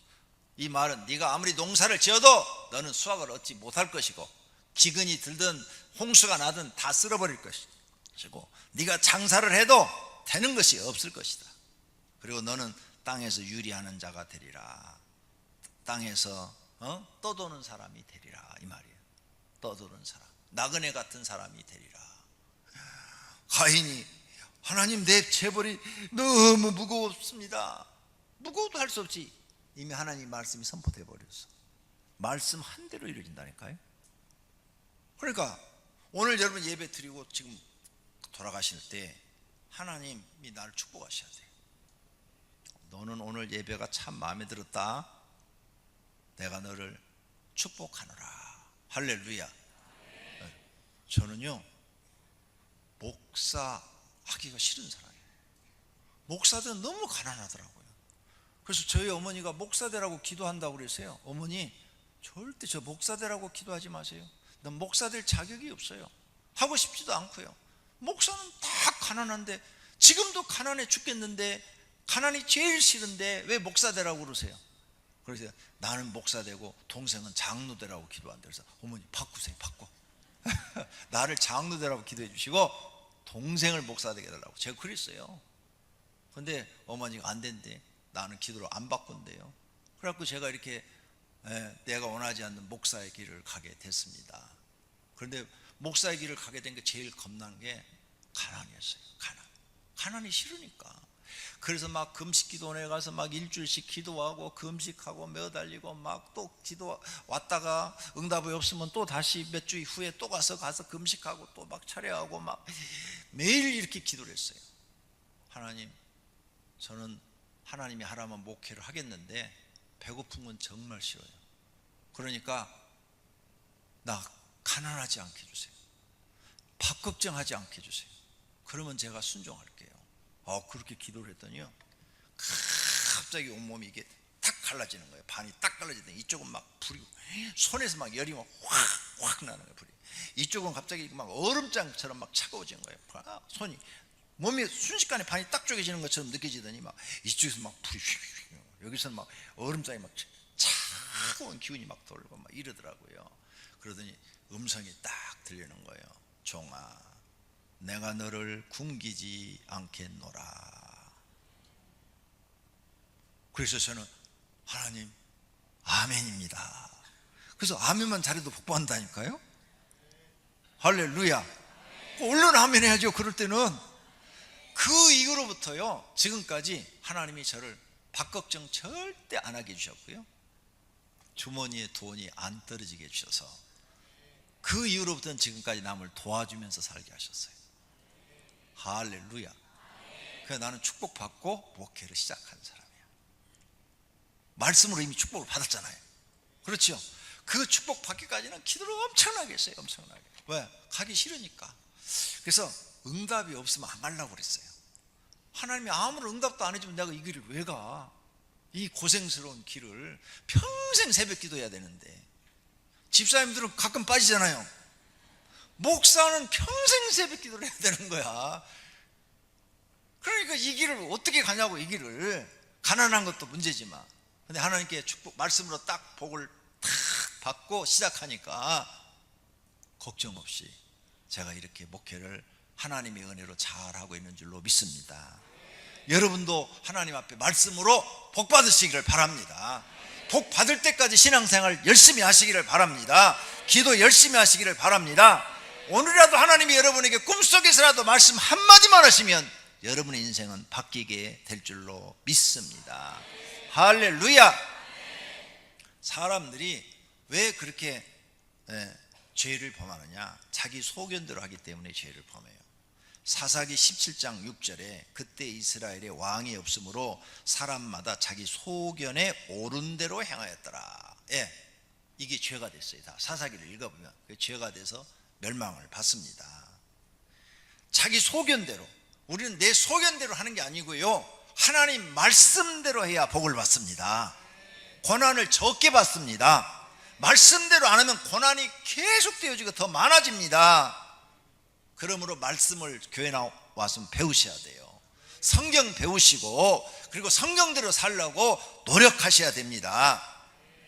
Speaker 3: 이 말은 네가 아무리 농사를 지어도 너는 수확을 얻지 못할 것이고, 기근이 들든 홍수가 나든 다 쓸어버릴 것이고, 네가 장사를 해도 되는 것이 없을 것이다. 그리고 너는 땅에서 유리하는 자가 되리라. 땅에서 떠도는 사람이 되리라, 이 말이에요. 떠도는 사람, 나그네 같은 사람이 되리라. 가인이 하나님, 내 재벌이 너무 무겁습니다. 무거워도 할 수 없지. 이미 하나님 말씀이 선포돼 버렸어. 말씀 한 대로 이루어진다니까요. 그러니까 오늘 여러분 예배 드리고 지금 돌아가실 때 하나님이 나를 축복하셔야 돼요. 너는 오늘 예배가 참 마음에 들었다. 내가 너를 축복하노라. 할렐루야. 저는요, 목사하기가 싫은 사람이에요. 목사들은 너무 가난하더라고요. 그래서 저희 어머니가 목사되라고 기도한다고 그랬어요. 어머니, 절대 저 목사되라고 기도하지 마세요. 난 목사 될 자격이 없어요. 하고 싶지도 않고요. 목사는 다 가난한데, 지금도 가난해 죽겠는데, 가난이 제일 싫은데 왜 목사 되라고 그러세요? 그래서 나는 목사 되고 동생은 장로 되라고 기도한다. 그래서 어머니 바꾸세요. 바꿔. 나를 장로 되라고 기도해 주시고 동생을 목사 되게 해달라고 제가 그랬어요. 근데 어머니가 안 된대. 나는 기도를 안 바꾼대요. 그래갖고 제가 이렇게 내가 원하지 않는 목사의 길을 가게 됐습니다. 그런데 목사의 길을 가게 된 게 제일 겁나는 게 가난이었어요. 가난이 싫으니까. 그래서 막 금식기도원에 가서 막 일주일씩 기도하고 금식하고 매달리고 막 또 기도 왔다가 응답이 없으면 또 다시 몇 주 후에 또 가서 금식하고 또 막 차려하고 막 매일 이렇게 기도를 했어요. 하나님, 저는 하나님이 하라면 목회를 하겠는데 배고픈 건 정말 싫어요. 그러니까 나 가난하지 않게 해주세요. 밥 걱정하지 않게 해주세요. 그러면 제가 순종할게요. 그렇게 기도를 했더니요, 갑자기 온몸이 이게 탁 갈라지는 거예요. 반이 딱 갈라지더니 이쪽은 막 불이, 손에서 막 열이 막 확 나는 거예요. 불이. 이쪽은 갑자기 막 얼음장처럼 막 차가워진 거예요. 손이, 몸이 순식간에 반이 딱 쪼개지는 것처럼 느껴지더니 막 이쪽에서 막 불이 휘휘휘, 여기서는 막 얼음장이 막 차가운 기운이 막 돌고 막 이러더라고요. 그러더니 음성이 딱 들리는 거예요. 종아, 내가 너를 굶기지 않겠노라. 그래서 저는 하나님, 아멘입니다. 그래서 아멘만 잘해도 복받는다니까요. 할렐루야. 얼른 아멘 해야죠. 그럴 때는. 그 이후로부터요, 지금까지 하나님이 저를 밥 걱정 절대 안 하게 해주셨고요, 주머니에 돈이 안 떨어지게 해주셔서 그 이후로부터는 지금까지 남을 도와주면서 살게 하셨어요. 할렐루야. 그래서 나는 축복받고 목회를 시작한 사람이야. 말씀으로 이미 축복을 받았잖아요. 그렇죠? 그 축복 받기까지는 기도를 엄청나게 했어요. 엄청나게. 왜? 가기 싫으니까. 그래서 응답이 없으면 안 가려고 그랬어요. 하나님이 아무런 응답도 안 해주면 내가 이 길을 왜 가? 이 고생스러운 길을 평생 새벽 기도해야 되는데. 집사님들은 가끔 빠지잖아요. 목사는 평생 새벽 기도를 해야 되는 거야. 그러니까 이 길을 어떻게 가냐고. 이 길을. 가난한 것도 문제지만. 근데 하나님께 축복 말씀으로 딱 복을 탁 받고 시작하니까 걱정 없이 제가 이렇게 목회를 하나님의 은혜로 잘하고 있는 줄로 믿습니다. 여러분도 하나님 앞에 말씀으로 복 받으시기를 바랍니다. 복 받을 때까지 신앙생활 열심히 하시기를 바랍니다. 기도 열심히 하시기를 바랍니다. 오늘이라도 하나님이 여러분에게 꿈속에서라도 말씀 한마디만 하시면 여러분의 인생은 바뀌게 될 줄로 믿습니다. 할렐루야. 사람들이 왜 그렇게 죄를 범하느냐? 자기 소견대로 하기 때문에 죄를 범해요. 사사기 17장 6절에 그때 이스라엘에 왕이 없으므로 사람마다 자기 소견에 옳은 대로 행하였더라. 이게 죄가 됐어요. 다 사사기를 읽어보면 죄가 돼서 멸망을 받습니다. 자기 소견대로, 우리는 내 소견대로 하는 게 아니고요, 하나님 말씀대로 해야 복을 받습니다. 고난을 적게 받습니다. 말씀대로 안 하면 고난이 계속 되어지고 더 많아집니다. 그러므로 말씀을 교회 나와서 배우셔야 돼요. 성경 배우시고, 그리고 성경대로 살려고 노력하셔야 됩니다.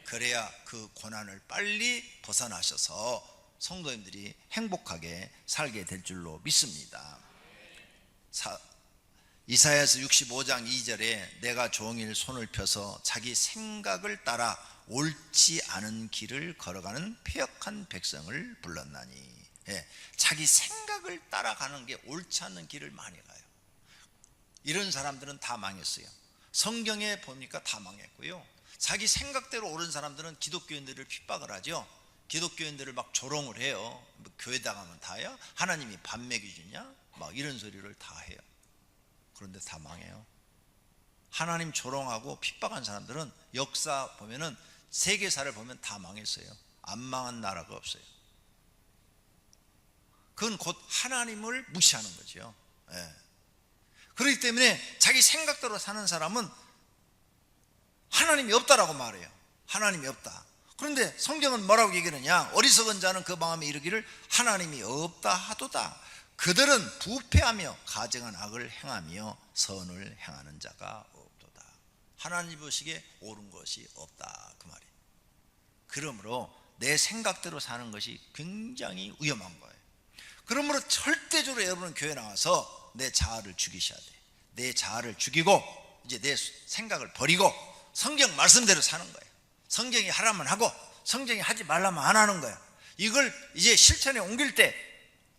Speaker 3: 그래야 그 고난을 빨리 벗어나셔서 성도님들이 행복하게 살게 될 줄로 믿습니다. 이사야서 65장 2절에 내가 종일 손을 펴서 자기 생각을 따라 옳지 않은 길을 걸어가는 패역한 백성을 불렀나니. 자기 생각을 따라가는 게 옳지 않는 길을 많이 가요. 이런 사람들은 다 망했어요. 성경에 보니까 다 망했고요, 자기 생각대로 옳은 사람들은 기독교인들을 핍박을 하죠. 기독교인들을 막 조롱을 해요. 뭐 교회 나가면 다야? 하나님이 밥 먹여주냐? 막 이런 소리를 다 해요. 그런데 다 망해요. 하나님 조롱하고 핍박한 사람들은 역사 보면은, 세계사를 보면 다 망했어요. 안 망한 나라가 없어요. 그건 곧 하나님을 무시하는 거죠. 그렇기 때문에 자기 생각대로 사는 사람은 하나님이 없다라고 말해요. 하나님이 없다. 그런데 성경은 뭐라고 얘기하느냐? 어리석은 자는 그 마음에 이르기를 하나님이 없다 하도다. 그들은 부패하며 가증한 악을 행하며 선을 행하는 자가 없도다. 하나님 보시기에 옳은 것이 없다, 그 말이에요. 그러므로 내 생각대로 사는 것이 굉장히 위험한 거예요. 그러므로 절대적으로 여러분은 교회 나와서 내 자아를 죽이셔야 돼요. 내 자아를 죽이고 이제 내 생각을 버리고 성경 말씀대로 사는 거예요. 성경이 하라면 하고 성경이 하지 말라면 안 하는 거예요. 이걸 이제 실천에 옮길 때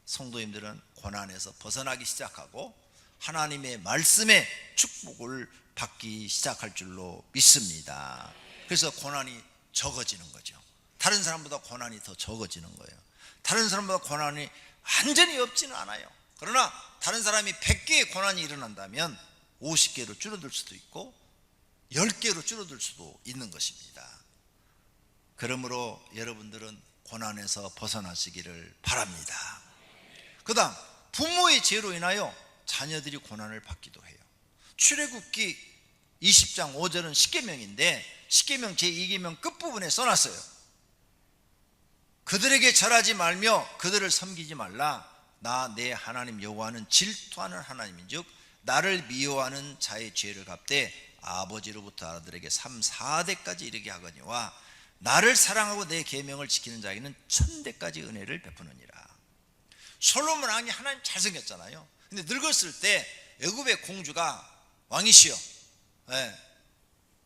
Speaker 3: 성도님들은 고난에서 벗어나기 시작하고 하나님의 말씀의 축복을 받기 시작할 줄로 믿습니다. 그래서 고난이 적어지는 거죠. 다른 사람보다 고난이 더 적어지는 거예요. 다른 사람보다 고난이 완전히 없지는 않아요. 그러나 다른 사람이 100개의 고난이 일어난다면 50개로 줄어들 수도 있고 10개로 줄어들 수도 있는 것입니다. 그러므로 여러분들은 고난에서 벗어나시기를 바랍니다. 그 다음, 부모의 죄로 인하여 자녀들이 고난을 받기도 해요. 출애굽기 20장 5절은 십계명인데 십계명 제2계명 끝부분에 써놨어요. 그들에게 절하지 말며 그들을 섬기지 말라. 나 내 하나님 여호와는 질투하는 하나님인즉 나를 미워하는 자의 죄를 갚되 아버지로부터 아들에게 3, 4대까지 이르게 하거니와 나를 사랑하고 내 계명을 지키는 자에게는 1000대까지 은혜를 베푸느니라. 솔로몬 왕이 하나님 잘생겼잖아요. 근데 늙었을 때 애굽의 공주가 왕이시여,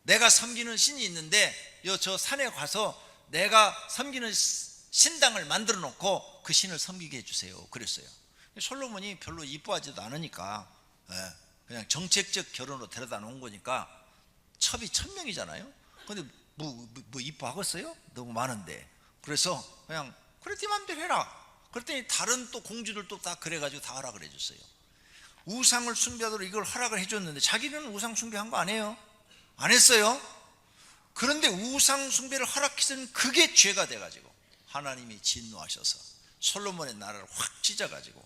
Speaker 3: 내가 섬기는 신이 있는데 저 산에 가서 내가 섬기는 신당을 만들어 놓고 그 신을 섬기게 해주세요. 그랬어요. 솔로몬이 별로 이뻐하지도 않으니까 그냥 정책적 결혼으로 데려다 놓은 거니까 첩이 1000명이잖아요. 근데 뭐 이뻐하겠어요? 너무 많은데. 그래서 그냥 그래 네 맘대로 해라. 그랬더니 다른 또 공주들도 다 그래가지고 다 허락을 해줬어요. 우상을 숭배하도록 이걸 허락을 해줬는데 자기는 우상 숭배한 거 아니에요. 안 했어요. 그런데 우상 숭배를 허락해서는 그게 죄가 돼가지고 하나님이 진노하셔서 솔로몬의 나라를 확 찢어가지고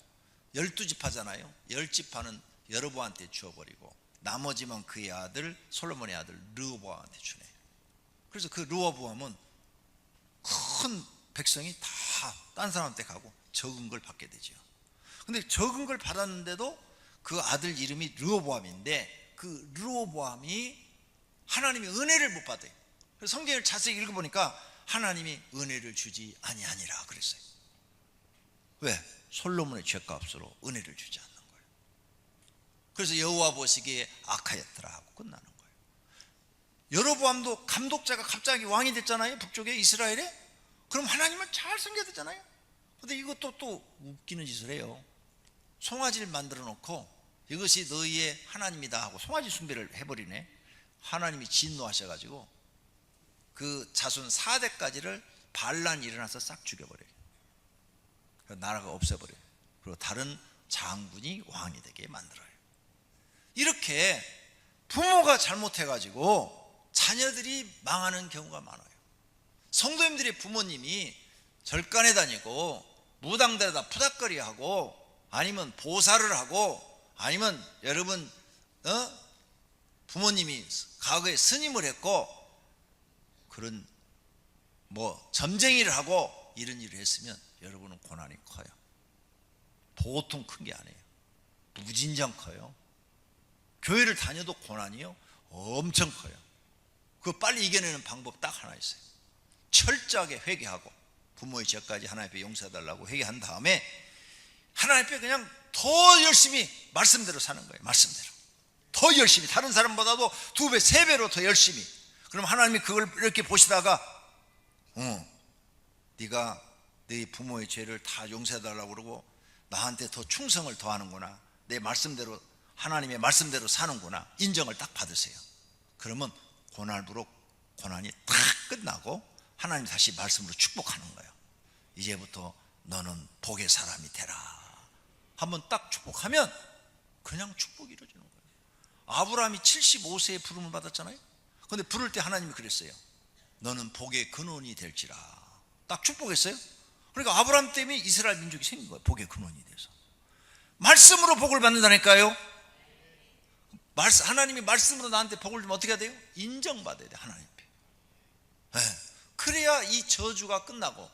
Speaker 3: 12지파잖아요. 10지파는 여로보암한테 주어버리고 나머지만 그의 아들 솔로몬의 아들 르호보암한테 주네. 그래서 그 르호보암은 큰 백성이 다 딴 사람한테 가고 적은 걸 받게 되죠. 근데 적은 걸 받았는데도 그 아들 이름이 르호보암인데 그 르호보암이 하나님이 은혜를 못 받아요. 그래서 성경을 자세히 읽어보니까 하나님이 은혜를 주지 아니하니라 그랬어요. 왜? 솔로몬의 죄값으로 은혜를 주지 않는 거예요. 그래서 여호와 보시기에 악하였더라 하고 끝나는 거예요. 여로보암도 감독자가 갑자기 왕이 됐잖아요. 북쪽에 이스라엘에. 그럼 하나님을 잘 섬겨야 되잖아요. 근데 이것도 또 웃기는 짓을 해요. 송아지를 만들어 놓고 이것이 너희의 하나님이다 하고 송아지 숭배를 해버리네. 하나님이 진노하셔가지고 그 자손 4대까지를 반란이 일어나서 싹 죽여버려요. 나라가 없애버려요. 그리고 다른 장군이 왕이 되게 만들어요. 이렇게 부모가 잘못해가지고 자녀들이 망하는 경우가 많아요. 성도님들의 부모님이 절간에 다니고 무당들에다 푸닥거리하고 아니면 보살을 하고 아니면 여러분 부모님이 과거에 스님을 했고 그런 뭐 점쟁이를 하고 이런 일을 했으면 여러분은 고난이 커요. 보통 큰 게 아니에요. 무진장 커요. 교회를 다녀도 고난이요 엄청 커요. 그거 빨리 이겨내는 방법 딱 하나 있어요. 철저하게 회개하고 부모의 죄까지 하나님 앞에 용서해달라고 회개한 다음에 하나님 앞에 그냥 더 열심히 말씀대로 사는 거예요. 말씀대로 더 열심히, 다른 사람보다도 2배, 3배로 더 열심히. 그럼 하나님이 그걸 이렇게 보시다가 네가 네 부모의 죄를 다 용서해달라고 그러고 나한테 더 충성을 더하는구나, 내 말씀대로 하나님의 말씀대로 사는구나, 인정을 딱 받으세요. 그러면 고난으로 고난이 다 끝나고 하나님 다시 말씀으로 축복하는 거예요. 이제부터 너는 복의 사람이 되라. 한번 딱 축복하면 그냥 축복이 이루어지는 거예요. 아브라함이 75세에 부름을 받았잖아요. 그런데 부를 때 하나님이 그랬어요. 너는 복의 근원이 될지라. 딱 축복했어요. 그러니까 아브라함 때문에 이스라엘 민족이 생긴 거예요. 복의 근원이 돼서. 말씀으로 복을 받는다니까요. 하나님이 말씀으로 나한테 복을 주면 어떻게 해야 돼요? 인정받아야 돼요. 하나님 앞에. 네. 그래야 이 저주가 끝나고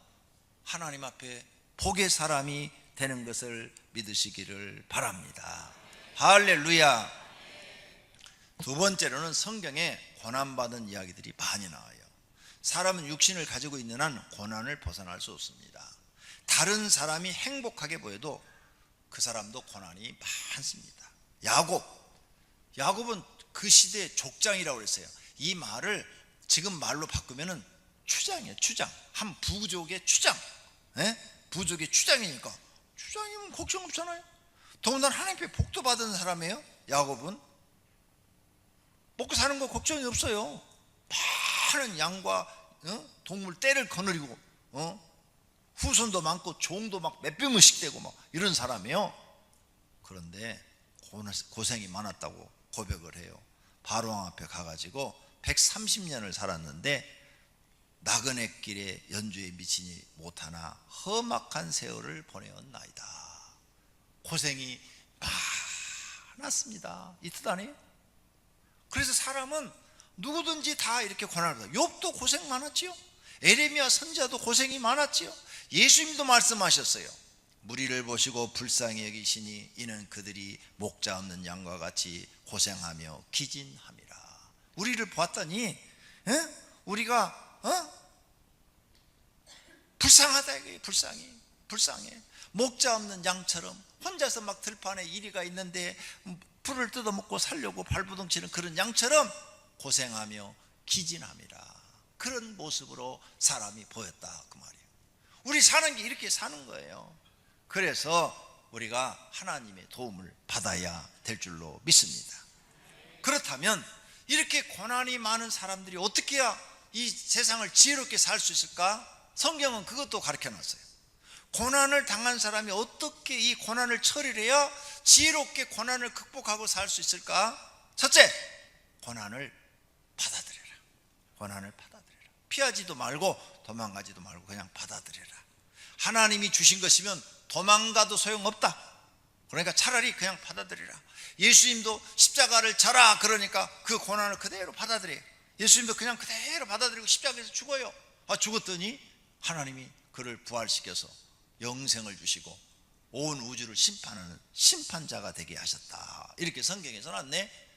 Speaker 3: 하나님 앞에 복의 사람이 되는 것을 믿으시기를 바랍니다. 할렐루야. 두 번째로는 성경에 고난받은 이야기들이 많이 나와요. 사람은 육신을 가지고 있는 한 고난을 벗어날 수 없습니다. 다른 사람이 행복하게 보여도 그 사람도 고난이 많습니다. 야곱은 그 시대의 족장이라고 그랬어요. 이 말을 지금 말로 바꾸면은 추장이에요. 추장. 한 부족의 추장. 부족의 추장이니까 추장이면 걱정 없잖아요. 더군다나 하나님께 복도 받은 사람이에요. 야곱은 먹고 사는 거 걱정이 없어요. 많은 양과 동물 떼를 거느리고 후손도 많고 종도 막 몇백 명씩 되고 막 이런 사람이에요. 그런데 고생이 많았다고 고백을 해요. 바로왕 앞에 가가지고 130년을 살았는데 나그네 길에 연주에 미치지 못하나 험악한 세월을 보내었나이다. 고생이 많았습니다. 이 뜻 아니에요? 그래서 사람은 누구든지 다 이렇게 고난을 받아요. 욥도 고생 많았지요. 에레미야 선지자도 고생이 많았지요. 예수님도 말씀하셨어요. 무리를 보시고 불쌍히 여기시니 이는 그들이 목자 없는 양과 같이 고생하며 기진함이라. 우리를 보았더니 우리가 불쌍하다 이거예요. 불쌍해. 목자 없는 양처럼 혼자서 막 들판에 이리가 있는데 풀을 뜯어먹고 살려고 발부둥치는 그런 양처럼 고생하며 기진함이라. 그런 모습으로 사람이 보였다 그 말이에요. 우리 사는 게 이렇게 사는 거예요. 그래서 우리가 하나님의 도움을 받아야 될 줄로 믿습니다. 그렇다면 이렇게 고난이 많은 사람들이 어떻게 해야 이 세상을 지혜롭게 살 수 있을까? 성경은 그것도 가르쳐 놨어요. 고난을 당한 사람이 어떻게 이 고난을 처리해야 지혜롭게 고난을 극복하고 살 수 있을까? 첫째, 고난을 받아들여라. 피하지도 말고 도망가지도 말고 그냥 받아들여라. 하나님이 주신 것이면 도망가도 소용없다. 그러니까 차라리 그냥 받아들여라. 예수님도 십자가를 져라 그러니까 그 고난을 그대로 받아들여요. 예수님도 그냥 그대로 받아들이고 십자가에서 죽어요. 죽었더니 하나님이 그를 부활시켜서 영생을 주시고 온 우주를 심판하는 심판자가 되게 하셨다. 이렇게 성경에 써놨네.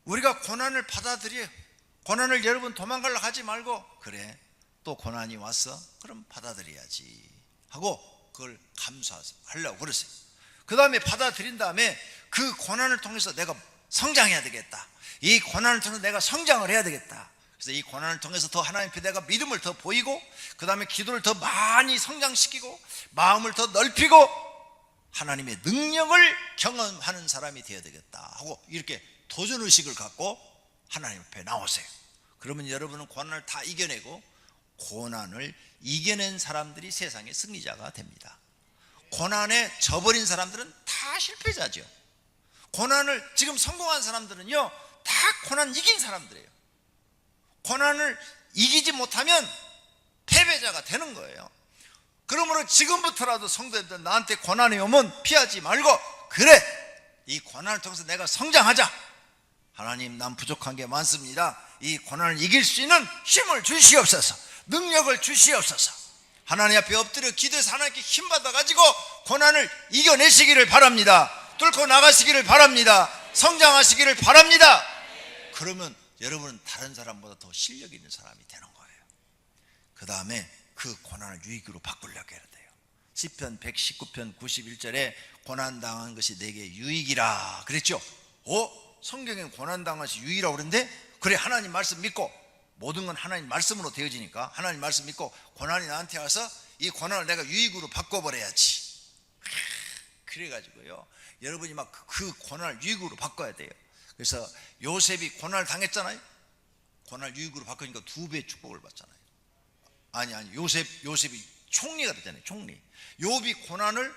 Speaker 3: 우리가 고난을 받아들여요. 고난을 여러분 도망가려고 하지 말고, 그래 또 고난이 왔어? 그럼 받아들여야지 하고 그걸 감수하려고 그랬어요. 그 다음에 받아들인 다음에 그 고난을 통해서 내가 성장해야 되겠다. 이 고난을 통해서 내가 성장을 해야 되겠다. 그래서 이 고난을 통해서 더 하나님 앞에 내가 믿음을 더 보이고, 그 다음에 기도를 더 많이 성장시키고, 마음을 더 넓히고, 하나님의 능력을 경험하는 사람이 되어야 되겠다 하고 이렇게 도전의식을 갖고 하나님 앞에 나오세요. 그러면 여러분은 고난을 다 이겨내고, 고난을 이겨낸 사람들이 세상의 승리자가 됩니다. 고난에 져버린 사람들은 다 실패자죠. 고난을 지금 성공한 사람들은요 다 고난 이긴 사람들이에요. 고난을 이기지 못하면 패배자가 되는 거예요. 그러므로 지금부터라도 성도님들 나한테 고난이 오면 피하지 말고, 그래, 이 고난을 통해서 내가 성장하자. 하나님, 난 부족한 게 많습니다. 이 고난을 이길 수 있는 힘을 주시옵소서, 능력을 주시옵소서. 하나님 앞에 엎드려 기도해서 하나님께 힘 받아가지고 고난을 이겨내시기를 바랍니다. 뚫고 나가시기를 바랍니다. 성장하시기를 바랍니다. 그러면 여러분은 다른 사람보다 더 실력 있는 사람이 되는 거예요. 그 다음에 그 고난을 유익으로 바꾸려고 해야 돼요. 시편 119편 91절에 고난당한 것이 내게 유익이라 그랬죠. 성경엔 고난당한 것이 유익이라고 그러는데, 그래, 하나님 말씀 믿고, 모든 건 하나님 말씀으로 되어지니까 하나님 말씀 믿고 고난이 나한테 와서 이 고난을 내가 유익으로 바꿔버려야지. 그래가지고요, 여러분이 막 그 고난을 유익으로 바꿔야 돼요. 그래서 요셉이 고난을 당했잖아요. 고난을 유익으로 바꾸니까 2배의 축복을 받잖아요. 아니 요셉이 총리가 됐잖아요. 총리. 욥이 고난을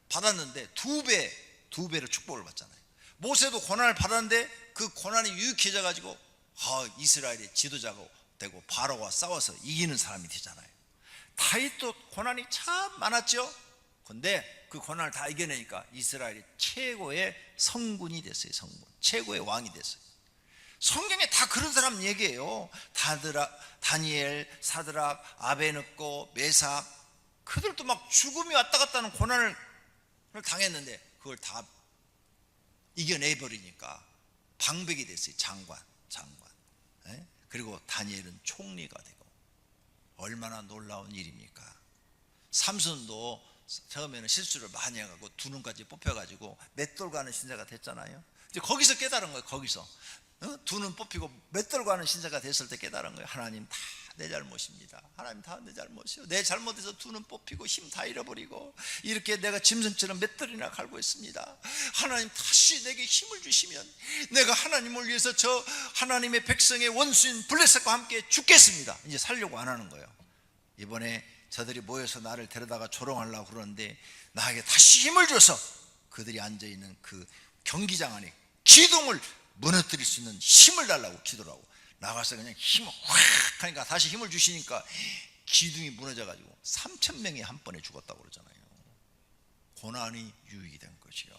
Speaker 3: 받았는데 2배로 축복을 받잖아요. 모세도 고난을 받았는데 그 고난이 유익해져 가지고 이스라엘의 지도자가 되고 바로와 싸워서 이기는 사람이 되잖아요. 다윗도 고난이 참 많았죠. 근데 그 고난을 다 이겨내니까 이스라엘의 최고의 성군이 됐어요. 성군, 최고의 왕이 됐어요. 성경에 다 그런 사람 얘기예요. 다니엘, 사드락, 아베느고, 메삭, 그들도 막 죽음이 왔다 갔다 하는 고난을 당했는데 그걸 다 이겨내버리니까 방백이 됐어요. 장관. 그리고 다니엘은 총리가 되고. 얼마나 놀라운 일입니까? 삼손도 처음에는 실수를 많이 해가지고 두 눈까지 뽑혀가지고 맷돌 가는 신자가 됐잖아요. 이제 거기서 깨달은 거예요. 거기서 두 눈 뽑히고 맷돌 가는 신자가 됐을 때 깨달은 거예요. 하나님, 다 내 잘못입니다. 하나님, 다 내 잘못이요. 내 잘못에서 두 눈 뽑히고 힘 다 잃어버리고 이렇게 내가 짐승처럼 맷돌이나 갈고 있습니다. 하나님, 다시 내게 힘을 주시면 내가 하나님을 위해서 저 하나님의 백성의 원수인 블레셋과 함께 죽겠습니다. 이제 살려고 안 하는 거예요. 이번에 저들이 모여서 나를 데려다가 조롱하려고 그러는데 나에게 다시 힘을 줘서 그들이 앉아있는 그 경기장 안에 기둥을 무너뜨릴 수 있는 힘을 달라고 기도를 하고 나가서 그냥 힘을 확 하니까 다시 힘을 주시니까 기둥이 무너져가지고 3,000명이 한 번에 죽었다고 그러잖아요. 고난이 유익이 된 것이요.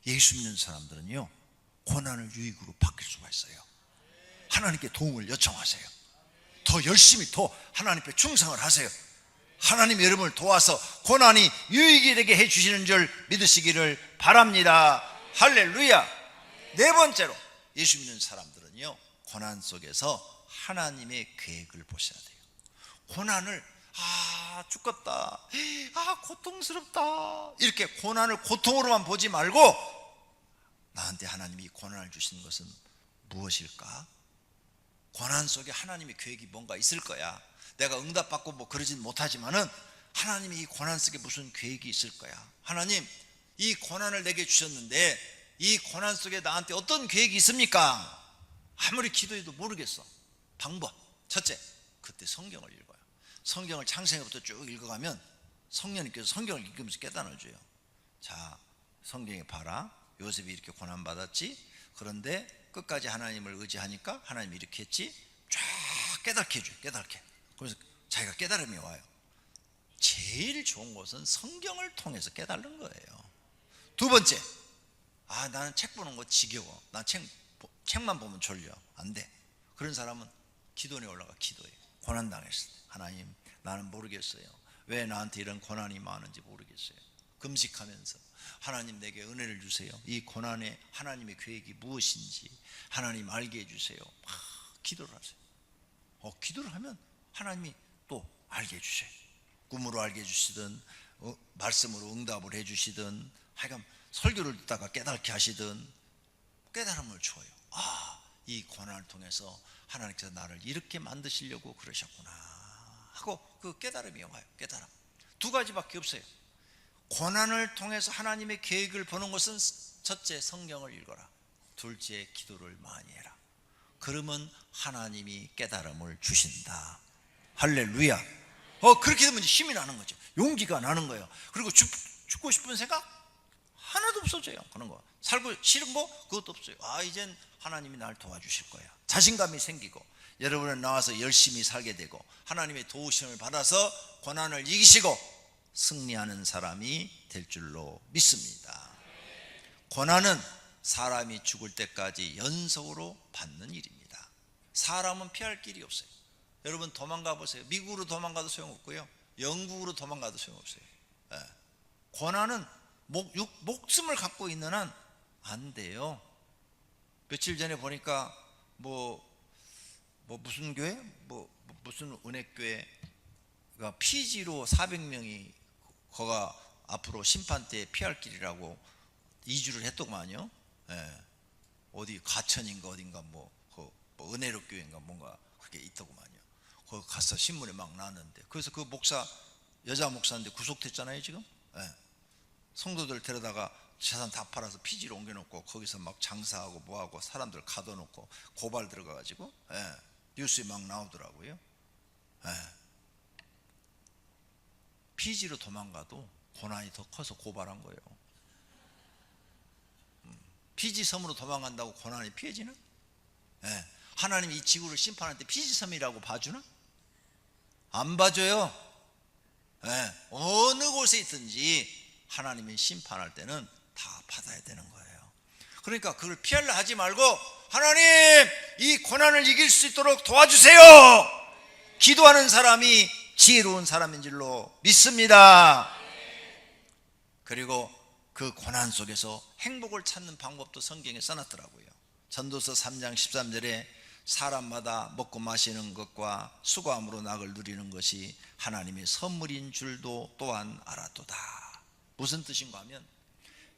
Speaker 3: 예수 믿는 사람들은요, 고난을 유익으로 바뀔 수가 있어요. 하나님께 도움을 요청하세요. 더 열심히 더 하나님께 충성을 하세요. 하나님 여러분을 도와서 고난이 유익이 되게 해주시는 줄 믿으시기를 바랍니다. 할렐루야. 네 번째로, 예수 믿는 사람들은요, 고난 속에서 하나님의 계획을 보셔야 돼요. 고난을 죽겠다, 고통스럽다, 이렇게 고난을 고통으로만 보지 말고 나한테 하나님이 고난을 주시는 것은 무엇일까? 고난 속에 하나님의 계획이 뭔가 있을 거야. 내가 응답받고 뭐 그러진 못하지만은 하나님이 이 고난 속에 무슨 계획이 있을 거야. 하나님, 이 고난을 내게 주셨는데 이 고난 속에 나한테 어떤 계획이 있습니까? 아무리 기도해도 모르겠어. 방법, 첫째, 그때 성경을 읽어요. 성경을 창세기부터 쭉 읽어가면 성령님께서 성경을 읽으면서 깨달아 줘요. 자, 성경에 봐라, 요셉이 이렇게 고난받았지. 그런데 끝까지 하나님을 의지하니까 하나님이 이렇게 했지. 쫙 깨닫게 해줘요. 깨닫게. 그래서 자기가 깨달음이 와요. 제일 좋은 것은 성경을 통해서 깨달는 거예요. 두 번째, 나는 책 보는 거 지겨워. 난 책만 보면 졸려. 안 돼. 그런 사람은 기도원에 올라가 기도해요. 고난당했을 때, 하나님, 나는 모르겠어요. 왜 나한테 이런 고난이 많은지 모르겠어요. 금식하면서 하나님, 내게 은혜를 주세요. 이 고난에 하나님의 계획이 무엇인지 하나님 알게 해주세요. 기도를 하세요. 기도를 하면 하나님이 또 알게 해주세요. 꿈으로 알게 해주시든 말씀으로 응답을 해주시든 하여간 설교를 듣다가 깨닫게 하시든 깨달음을 줘요. 이 고난을 통해서 하나님께서 나를 이렇게 만드시려고 그러셨구나 하고 그 깨달음이 와요. 깨달음. 두 가지밖에 없어요. 고난을 통해서 하나님의 계획을 보는 것은 첫째, 성경을 읽어라. 둘째, 기도를 많이 해라. 그러면 하나님이 깨달음을 주신다. 할렐루야. 그렇게 되면 힘이 나는 거죠. 용기가 나는 거예요. 그리고 죽고 싶은 생각 하나도 없어져요. 그런 거 살고 싫은 거 그것도 없어요. 이젠 하나님이 날 도와주실 거야. 자신감이 생기고 여러분은 나와서 열심히 살게 되고 하나님의 도우심을 받아서 고난을 이기시고 승리하는 사람이 될 줄로 믿습니다. 고난은 사람이 죽을 때까지 연속으로 받는 일입니다. 사람은 피할 길이 없어요. 여러분 도망가 보세요. 미국으로 도망가도 소용없고요, 영국으로 도망가도 소용없어요. 고난은 목숨을 갖고 있는 한 안 돼요. 며칠 전에 보니까 무슨 교회? 무슨 은혜교회가 피지로 400명이 거가 앞으로 심판 때 피할 길이라고 이주를 했더구만요. 어디 가천인가 어딘가 은혜로 교회인가 뭔가 그게 있더구만요. 거기 가서 신문에 막 나왔는데, 그래서 그 목사, 여자 목사인데 구속됐잖아요 지금. 성도들 데려다가 재산 다 팔아서 피지로 옮겨놓고 거기서 막 장사하고 뭐하고 사람들 가둬놓고 고발 들어가가지고 뉴스에 막 나오더라고요. 피지로 도망가도 고난이 더 커서 고발한 거예요. 피지 섬으로 도망간다고 고난이 피해지나? 하나님이 이 지구를 심판할 때 피지 섬이라고 봐주나? 안 봐줘요. 어느 곳에 있든지 하나님이 심판할 때는 다 받아야 되는 거예요. 그러니까 그걸 피하려 하지 말고 하나님 이 고난을 이길 수 있도록 도와주세요. 기도하는 사람이 지혜로운 사람인 줄로 믿습니다. 그리고 그 고난 속에서 행복을 찾는 방법도 성경에 써놨더라고요. 전도서 3장 13절에 사람마다 먹고 마시는 것과 수고함으로 낙을 누리는 것이 하나님의 선물인 줄도 또한 알았도다. 무슨 뜻인가 하면,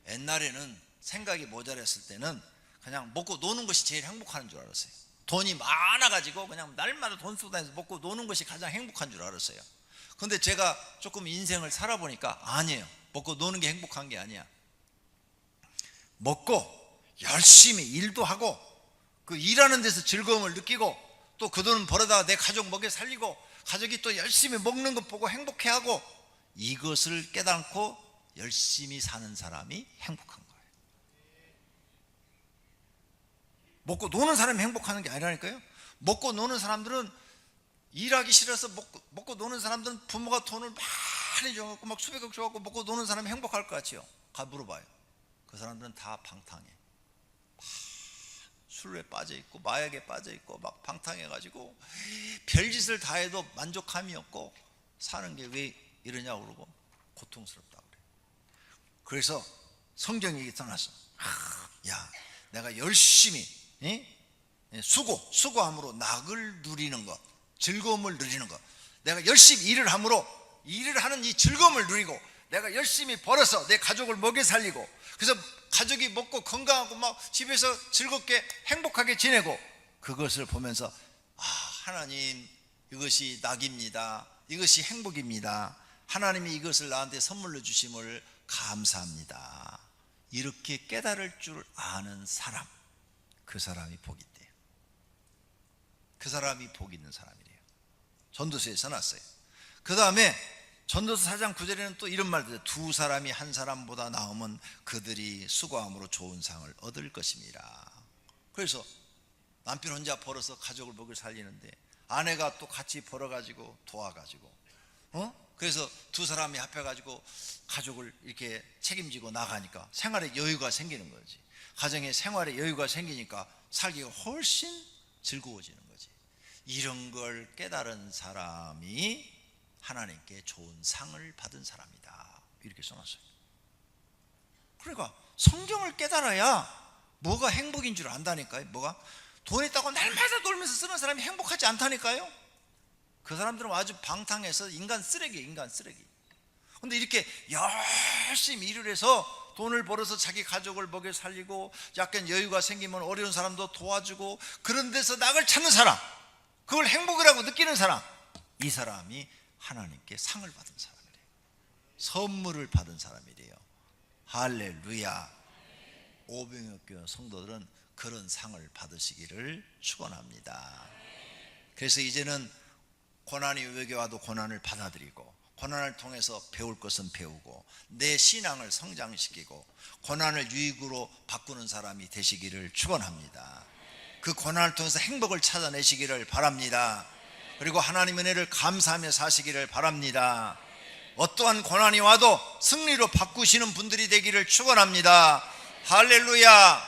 Speaker 3: 옛날에는 생각이 모자랐을 때는 그냥 먹고 노는 것이 제일 행복한 줄 알았어요. 돈이 많아가지고 그냥 날마다 돈 쓰고 다니면서 먹고 노는 것이 가장 행복한 줄 알았어요. 근데 제가 조금 인생을 살아보니까 아니에요. 먹고 노는 게 행복한 게 아니야. 먹고 열심히 일도 하고 그 일하는 데서 즐거움을 느끼고 또 그 돈은 벌어다가 내 가족 먹여 살리고 가족이 또 열심히 먹는 것 보고 행복해하고, 이것을 깨닫고 열심히 사는 사람이 행복한 거예요. 먹고 노는 사람이 행복하는 게 아니라니까요. 먹고 노는 사람들은 일하기 싫어서 먹고 노는 사람들은 부모가 돈을 많이 줘갖고 막 수백억 줘갖고 먹고 노는 사람이 행복할 것 같지요? 가 물어봐요. 그 사람들은 다 방탕해. 술에 빠져있고 마약에 빠져있고 막 방탕해가지고 별짓을 다 해도 만족함이 없고 사는 게 왜 이러냐고 그러고 고통스럽다고 그래요. 그래서 성경이 이렇게 써놨어. 야, 내가 열심히 수고함으로 낙을 누리는 것, 즐거움을 누리는 것, 내가 열심히 일을 함으로 일을 하는 이 즐거움을 누리고 내가 열심히 벌어서 내 가족을 먹여 살리고, 그래서 가족이 먹고 건강하고 막 집에서 즐겁게 행복하게 지내고, 그것을 보면서 하나님 이것이 낙입니다. 이것이 행복입니다. 하나님이 이것을 나한테 선물로 주심을 감사합니다. 이렇게 깨달을 줄 아는 사람, 그 사람이 복이 있대요. 그 사람이 복 있는 사람이래요. 전도서에 써놨어요. 그 다음에 전도서 4장 9절에는 또 이런 말도 해요. 두 사람이 한 사람보다 나으면 그들이 수고함으로 좋은 상을 얻을 것입니다. 그래서 남편 혼자 벌어서 가족을 먹여 살리는데 아내가 또 같이 벌어가지고 도와가지고 그래서 두 사람이 합해가지고 가족을 이렇게 책임지고 나가니까 생활에 여유가 생기는 거지. 가정에 생활에 여유가 생기니까 살기가 훨씬 즐거워지는 거지. 이런 걸 깨달은 사람이 하나님께 좋은 상을 받은 사람이다. 이렇게 써놨어요. 그러니까 성경을 깨달아야 뭐가 행복인 줄 안다니까요. 뭐가 돈 있다고 날마다 놀면서 쓰는 사람이 행복하지 않다니까요. 그 사람들은 아주 방탕해서 인간 쓰레기. 근데 이렇게 열심히 일을 해서 돈을 벌어서 자기 가족을 먹여 살리고 약간 여유가 생기면 어려운 사람도 도와주고 그런 데서 낙을 찾는 사람, 그걸 행복이라고 느끼는 사람, 이 사람이 하나님께 상을 받은 사람이래요. 선물을 받은 사람이래요. 할렐루야. 오병이어교회 성도들은 그런 상을 받으시기를 축원합니다. 그래서 이제는 고난이 외게 와도 고난을 받아들이고 고난을 통해서 배울 것은 배우고 내 신앙을 성장시키고 고난을 유익으로 바꾸는 사람이 되시기를 축원합니다. 그 고난을 통해서 행복을 찾아내시기를 바랍니다. 그리고 하나님의 은혜를 감사하며 사시기를 바랍니다. 어떠한 고난이 와도 승리로 바꾸시는 분들이 되기를 축원합니다. 할렐루야.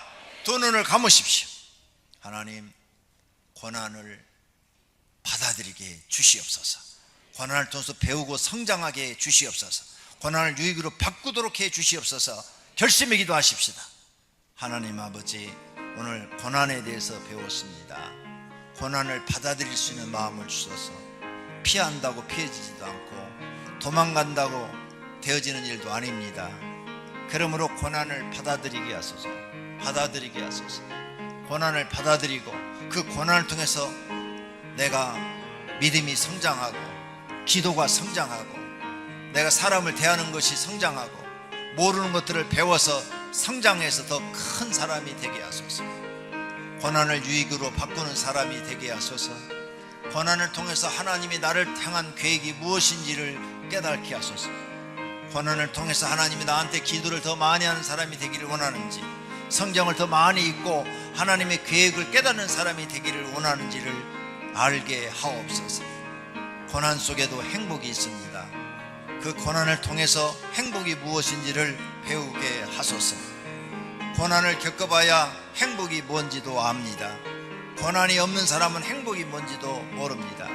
Speaker 3: 두 눈을 감으십시오. 하나님, 고난을 받아들이게 주시옵소서. 고난을 통해서 배우고 성장하게 해 주시옵소서. 고난을 유익으로 바꾸도록 해 주시옵소서. 결심의 기도하십시다. 하나님 아버지, 오늘 고난에 대해서 배웠습니다. 고난을 받아들일 수 있는 마음을 주셔서 피한다고 피해지지도 않고 도망간다고 되어지는 일도 아닙니다. 그러므로 고난을 받아들이게 하소서. 받아들이게 하소서. 고난을 받아들이고 그 고난을 통해서 내가 믿음이 성장하고 기도가 성장하고 내가 사람을 대하는 것이 성장하고 모르는 것들을 배워서 성장해서 더 큰 사람이 되게 하소서. 고난을 유익으로 바꾸는 사람이 되게 하소서. 고난을 통해서 하나님이 나를 향한 계획이 무엇인지를 깨닫게 하소서. 고난을 통해서 하나님이 나한테 기도를 더 많이 하는 사람이 되기를 원하는지, 성경을 더 많이 읽고 하나님의 계획을 깨닫는 사람이 되기를 원하는지를 알게 하옵소서. 고난 속에도 행복이 있습니다. 그 고난을 통해서 행복이 무엇인지를 배우게 하소서. 고난을 겪어봐야 행복이 뭔지도 압니다. 고난이 없는 사람은 행복이 뭔지도 모릅니다.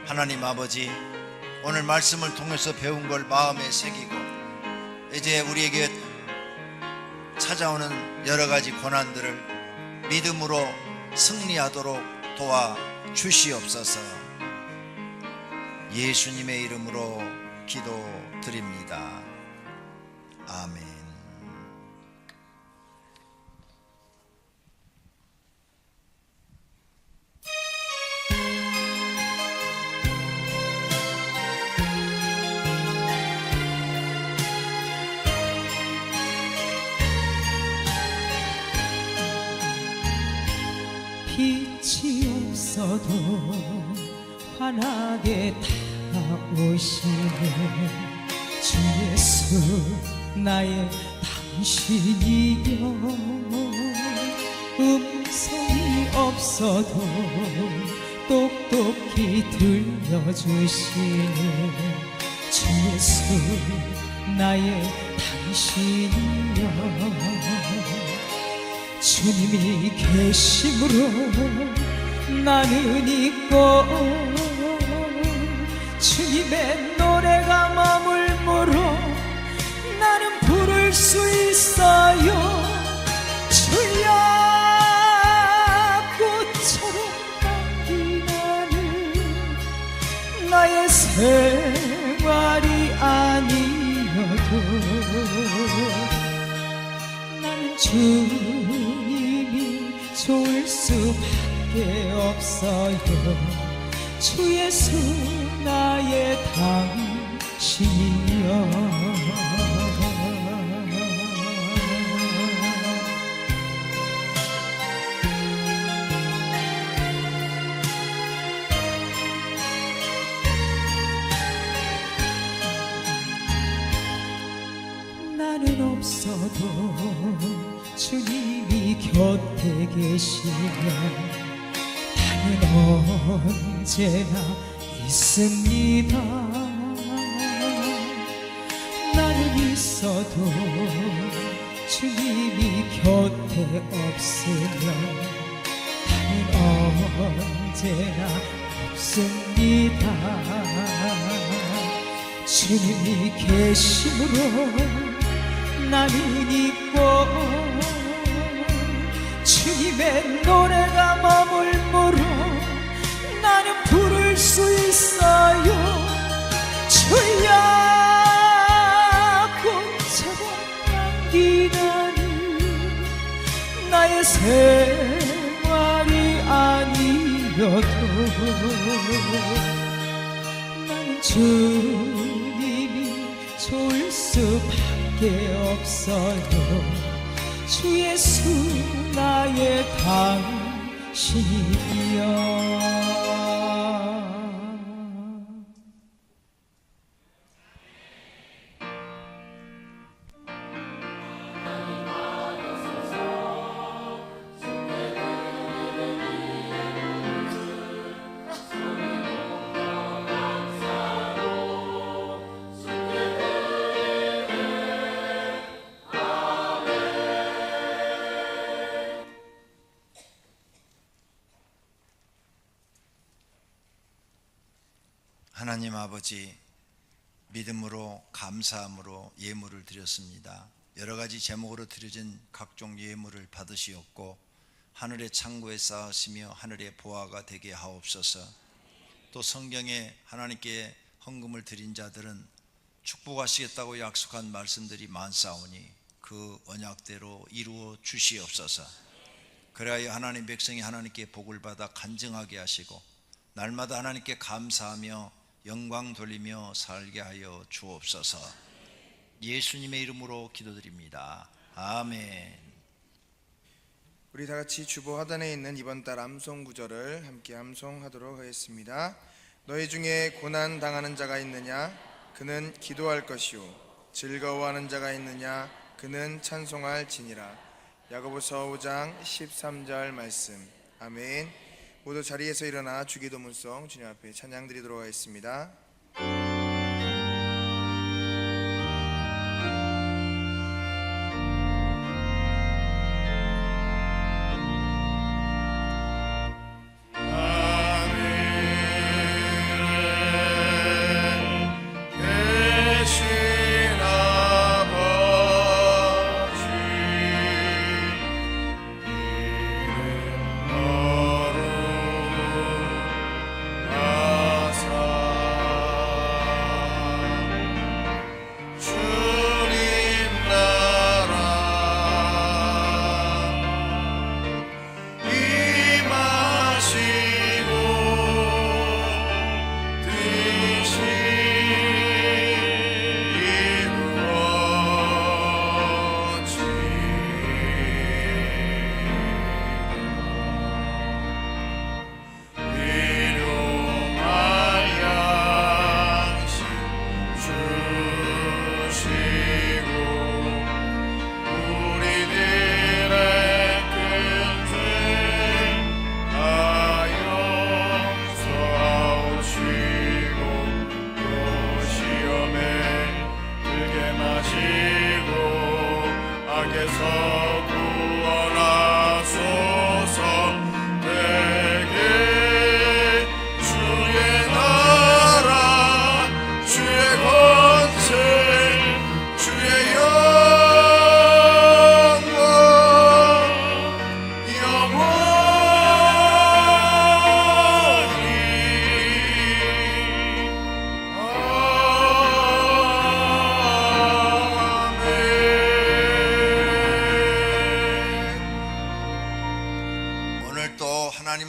Speaker 3: 하나님 아버지, 오늘 말씀을 통해서 배운 걸 마음에 새기고 이제 우리에게 찾아오는 여러 가지 고난들을 믿음으로 승리하도록 도와 주시옵소서. 예수님의 이름으로 기도드립니다. 아멘.
Speaker 4: 빛이 없어도 환하게 다가오시는 주 예수 나의 당신이여. 음성이 없어도 똑똑히 들려주시는 주 예수 나의 당신이여. 주님이 계심으로 나는 있고 주님의 노래가 머물므로 나는 부를 수 있어요. 주여, 꽃처럼 향기나는 나의 생활이 아니어도 나는 주님이 좋을 수밖에 없어요. 주 예수 나의 당신이여. 나는 없어도 주님이 곁에 계시면 나는 언제나 있습니다. 나는 있어도 주님이 곁에 없으면 나는 언제나 없습니다. 주님이 계심으로 나는 있고 주님의 노래가 머물므로 나는 부를 수 있어요. 주여, 꽃처럼 향기나는 나의 생활이 아니어도 나는 주님이 좋을 수밖에 없어요. 주 예수 나의 당신이여.
Speaker 3: 하나님 아버지, 믿음으로 감사함으로 예물을 드렸습니다. 여러 가지 제목으로 드려진 각종 예물을 받으시었고 하늘의 창고에 쌓으시며 하늘의 보화가 되게 하옵소서. 또 성경에 하나님께 헌금을 드린 자들은 축복하시겠다고 약속한 말씀들이 많사오니 그 언약대로 이루어 주시옵소서. 그래야 하나님 백성이 하나님께 복을 받아 간증하게 하시고 날마다 하나님께 감사하며 영광 돌리며 살게 하여 주옵소서. 예수님의 이름으로 기도드립니다. 아멘.
Speaker 1: 우리 다 같이 주보 하단에 있는 이번 달 암송 구절을 함께 암송하도록 하겠습니다. 너희 중에 고난 당하는 자가 있느냐? 그는 기도할 것이요. 즐거워하는 자가 있느냐? 그는 찬송할지니라. 야고보서 5장 13절 말씀. 아멘. 모두 자리에서 일어나 주기도문송 주님 앞에 찬양 드리도록 하겠습니다.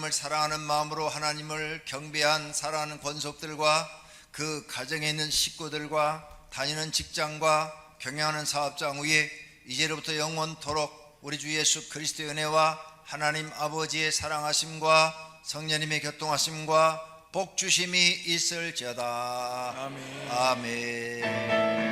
Speaker 3: 하나님을 사랑하는 마음으로 하나님을 경배한 사랑하는 권속들과 그 가정에 있는 식구들과 다니는 직장과 경영하는 사업장 위에 이제로부터 영원토록 우리 주 예수 그리스도의 은혜와 하나님 아버지의 사랑하심과 성령님의 교통하심과 복주심이 있을지어다.
Speaker 1: 아멘.
Speaker 3: 아멘.